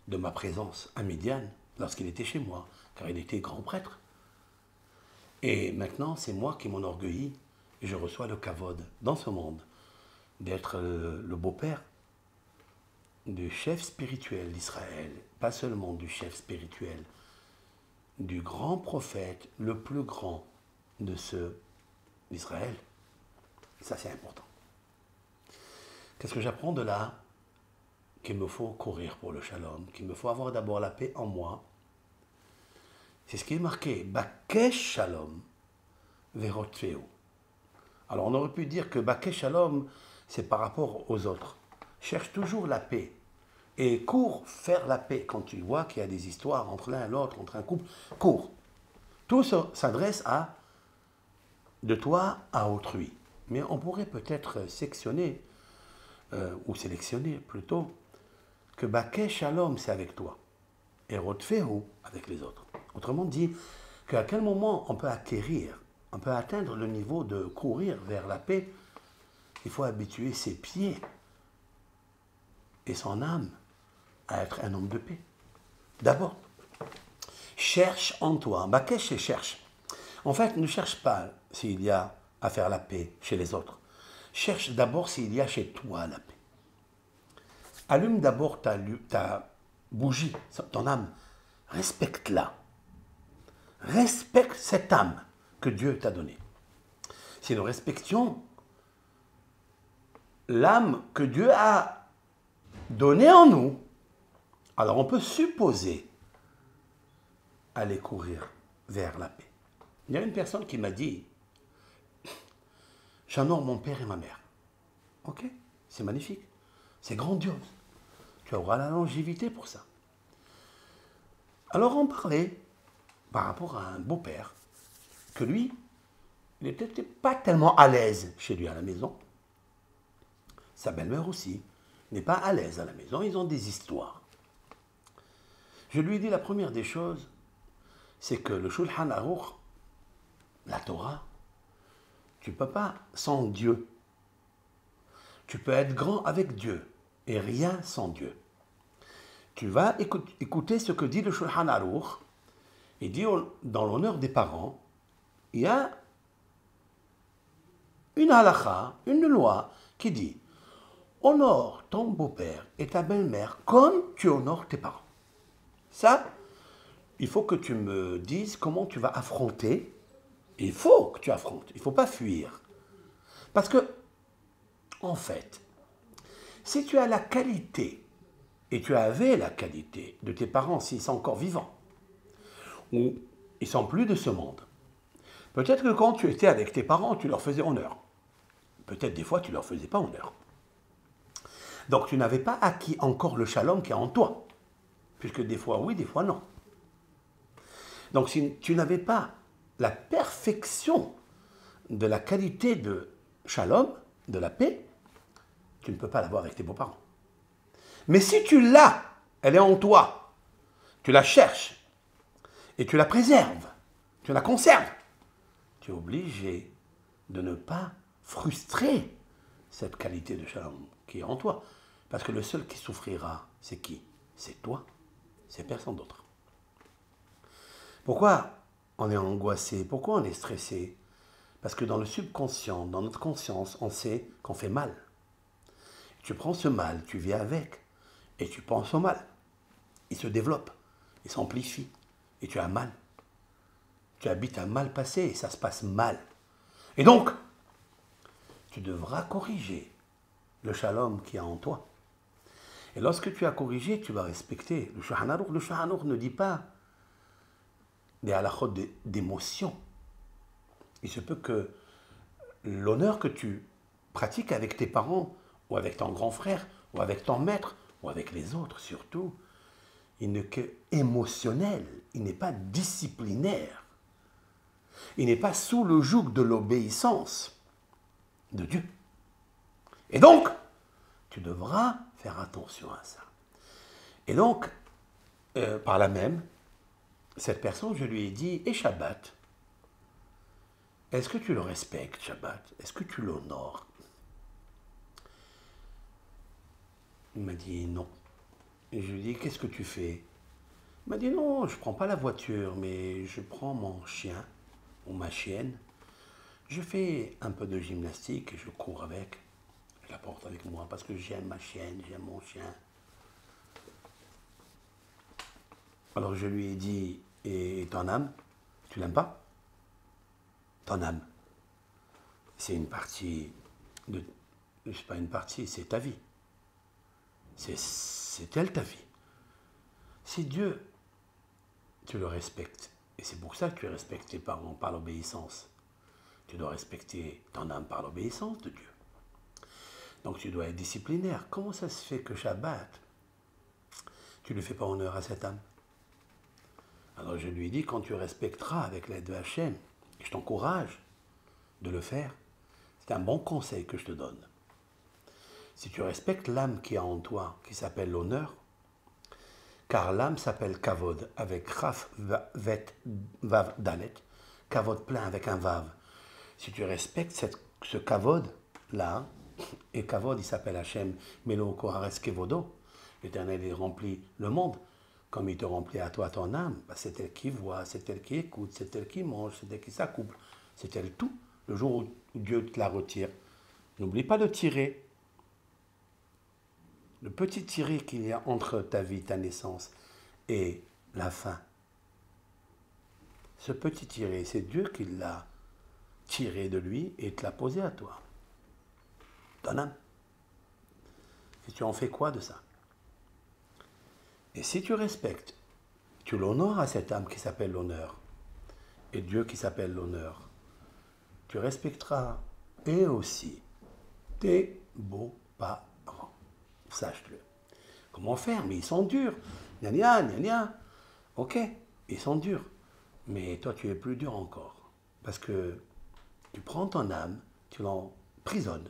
de ma présence à Midian lorsqu'il était chez moi, car il était grand prêtre. Et maintenant, c'est moi qui m'enorgueillis et je reçois le kavod dans ce monde d'être le beau-père du chef spirituel d'Israël, pas seulement du chef spirituel, du grand prophète, le plus grand de ceux d'Israël. Ça, c'est important. Qu'est-ce que j'apprends de là? Qu'il me faut courir pour le shalom, qu'il me faut avoir d'abord la paix en moi. C'est ce qui est marqué, Bakesh Shalom Verotfeu. Alors on aurait pu dire que Bakesh Shalom, c'est par rapport aux autres. Cherche toujours la paix et cours faire la paix. Quand tu vois qu'il y a des histoires entre l'un et l'autre, entre un couple, cours. Tout s'adresse à de toi à autrui. Mais on pourrait peut-être sectionner, ou sélectionner plutôt, que Bakesh Shalom, c'est avec toi, et Rotfeu, avec les autres. Autrement dit, qu'à quel moment on peut acquérir, on peut atteindre le niveau de courir vers la paix, il faut habituer ses pieds et son âme à être un homme de paix. D'abord, cherche en toi. Bakesh, c'est cherche. En fait, ne cherche pas s'il y a à faire la paix chez les autres. Cherche d'abord s'il y a chez toi la paix. Allume d'abord ta bougie, ton âme. Respecte-la. Respecte cette âme que Dieu t'a donnée. Si nous respections l'âme que Dieu a donnée en nous, alors on peut supposer aller courir vers la paix. Il y a une personne qui m'a dit, j'honore mon père et ma mère. Ok, c'est magnifique, c'est grandiose. Tu auras la longévité pour ça. Alors on parlait par rapport à un beau-père, que lui, il n'était pas tellement à l'aise chez lui à la maison. Sa belle-mère aussi n'est pas à l'aise à la maison, ils ont des histoires. Je lui ai dit la première des choses, c'est que le Shulchan Aruch, la Torah, tu ne peux pas sans Dieu. Tu peux être grand avec Dieu et rien sans Dieu. Tu vas écouter ce que dit le Shulchan Aruch. Il dit, dans l'honneur des parents, il y a une halakha, une loi qui dit, honore ton beau-père et ta belle-mère comme tu honores tes parents. Ça, il faut que tu me dises comment tu vas affronter. Il faut que tu affrontes, il ne faut pas fuir. Parce que, en fait, si tu as la qualité, et tu avais la qualité de tes parents s'ils sont encore vivants, ou ils sont plus de ce monde, peut-être que quand tu étais avec tes parents, tu leur faisais honneur. Peut-être des fois, tu ne leur faisais pas honneur. Donc tu n'avais pas acquis encore le shalom qui est en toi. Puisque des fois oui, des fois non. Donc si tu n'avais pas la perfection de la qualité de shalom, de la paix, tu ne peux pas l'avoir avec tes beaux-parents. Mais si tu l'as, elle est en toi, tu la cherches, et tu la préserves, tu la conserves, tu es obligé de ne pas frustrer cette qualité de shalom qui est en toi. Parce que le seul qui souffrira, c'est qui? C'est toi, c'est personne d'autre. Pourquoi on est angoissé? Pourquoi on est stressé? Parce que dans le subconscient, dans notre conscience, on sait qu'on fait mal. Tu prends ce mal, tu vis avec, et tu penses au mal. Il se développe, il s'amplifie, et tu as mal. Tu habites un mal passé, et ça se passe mal. Et donc, tu devras corriger le shalom qui est en toi. Et lorsque tu as corrigé, tu vas respecter. Le Shulchan Aruch ne dit pas des halakhot d'émotion. Il se peut que l'honneur que tu pratiques avec tes parents, ou avec ton grand frère, ou avec ton maître, ou avec les autres surtout, il n'est que émotionnel, il n'est pas disciplinaire. Il n'est pas sous le joug de l'obéissance de Dieu. Et donc, Tu devras faire attention à ça. Et donc, par là même, cette personne, je lui ai dit, et Shabbat, est-ce que tu le respectes, Shabbat? Est-ce que tu l'honores? Il m'a dit non. Et je lui ai dit, qu'est-ce que tu fais? Il m'a dit non, je ne prends pas la voiture, mais je prends mon chien ou ma chienne. Je fais un peu de gymnastique et je cours avec. Je la porte avec moi parce que j'aime ma chienne, j'aime mon chien. Alors je lui ai dit, et ton âme, tu l'aimes pas? Ton âme, c'est une partie de... C'est pas une partie, c'est ta vie. C'est elle ta vie. Si Dieu, tu le respectes, et c'est pour ça que tu respectes tes parents par l'obéissance, tu dois respecter ton âme par l'obéissance de Dieu. Donc tu dois être disciplinaire. Comment ça se fait que Shabbat, tu ne fais pas honneur à cette âme? Alors je lui ai dit, quand tu respecteras avec l'aide de Hachem, je t'encourage de le faire, c'est un bon conseil que je te donne. Si tu respectes l'âme qui est en toi, qui s'appelle l'honneur, car l'âme s'appelle Kavod, avec Raf, Vet, Vav, Dalet, Kavod plein avec un Vav. Si tu respectes ce Kavod-là, et Kavod, il s'appelle Hachem, Melo Kohares Kevodo, l'Éternel, il remplit le monde, comme il te remplit à toi ton âme, bah, c'est elle qui voit, c'est elle qui écoute, c'est elle qui mange, c'est elle qui s'accouple, c'est elle tout. Le jour où Dieu te la retire, n'oublie pas de tirer. Le petit tiré qu'il y a entre ta vie, ta naissance et la fin. Ce petit tiré, c'est Dieu qui l'a tiré de lui et te l'a posé à toi. Ton âme. Et tu en fais quoi de ça? Et si tu respectes, tu l'honores à cette âme qui s'appelle l'honneur, et Dieu qui s'appelle l'honneur, tu respecteras et aussi tes beaux-parents. Sache-le. Comment faire? Mais ils sont durs. Gna gna, gna gna. Ok, ils sont durs. Mais toi, tu es plus dur encore. Parce que tu prends ton âme, tu l'emprisonnes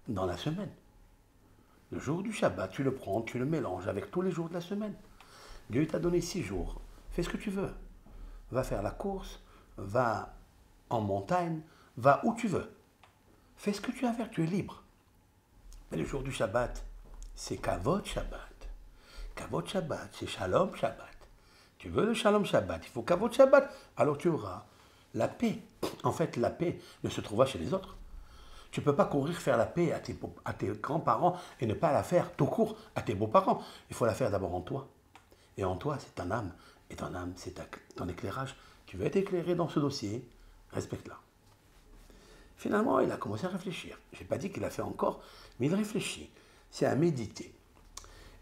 dans la semaine. Le jour du Shabbat, tu le prends, tu le mélanges avec tous les jours de la semaine. Dieu t'a donné 6 jours. Fais ce que tu veux. Va faire la course, va en montagne, va où tu veux. Fais ce que tu as à faire, tu es libre. Mais le jour du Shabbat, c'est Kavod Shabbat. Kavod Shabbat, c'est Shalom Shabbat. Tu veux le Shalom Shabbat, il faut Kavod Shabbat, alors tu auras la paix. En fait, la paix ne se trouve pas chez les autres. Tu ne peux pas courir faire la paix à tes grands-parents et ne pas la faire tout court à tes beaux-parents. Il faut la faire d'abord en toi. Et en toi, c'est ton âme. Et ton âme, c'est ton éclairage. Tu veux être éclairé dans ce dossier, respecte-la. Finalement, il a commencé à réfléchir. Je n'ai pas dit qu'il a fait encore, mais il réfléchit. C'est à méditer.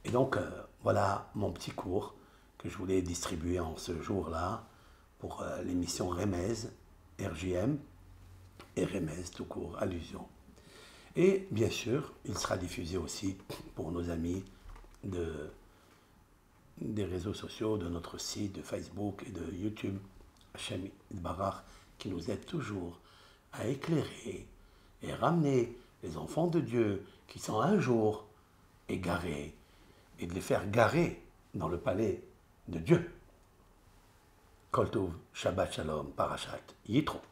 Et donc, voilà mon petit cours que je voulais distribuer en ce jour-là pour l'émission Remez, RJM, et Remez tout court, allusion. Et bien sûr, il sera diffusé aussi pour nos amis des réseaux sociaux, de notre site, de Facebook et de YouTube, Hachem Barach, qui nous aide toujours à éclairer et ramener les enfants de Dieu qui sont un jour égarés et de les faire garer dans le palais de Dieu. Kol Tov, Shabbat Shalom, Parashat Yitro.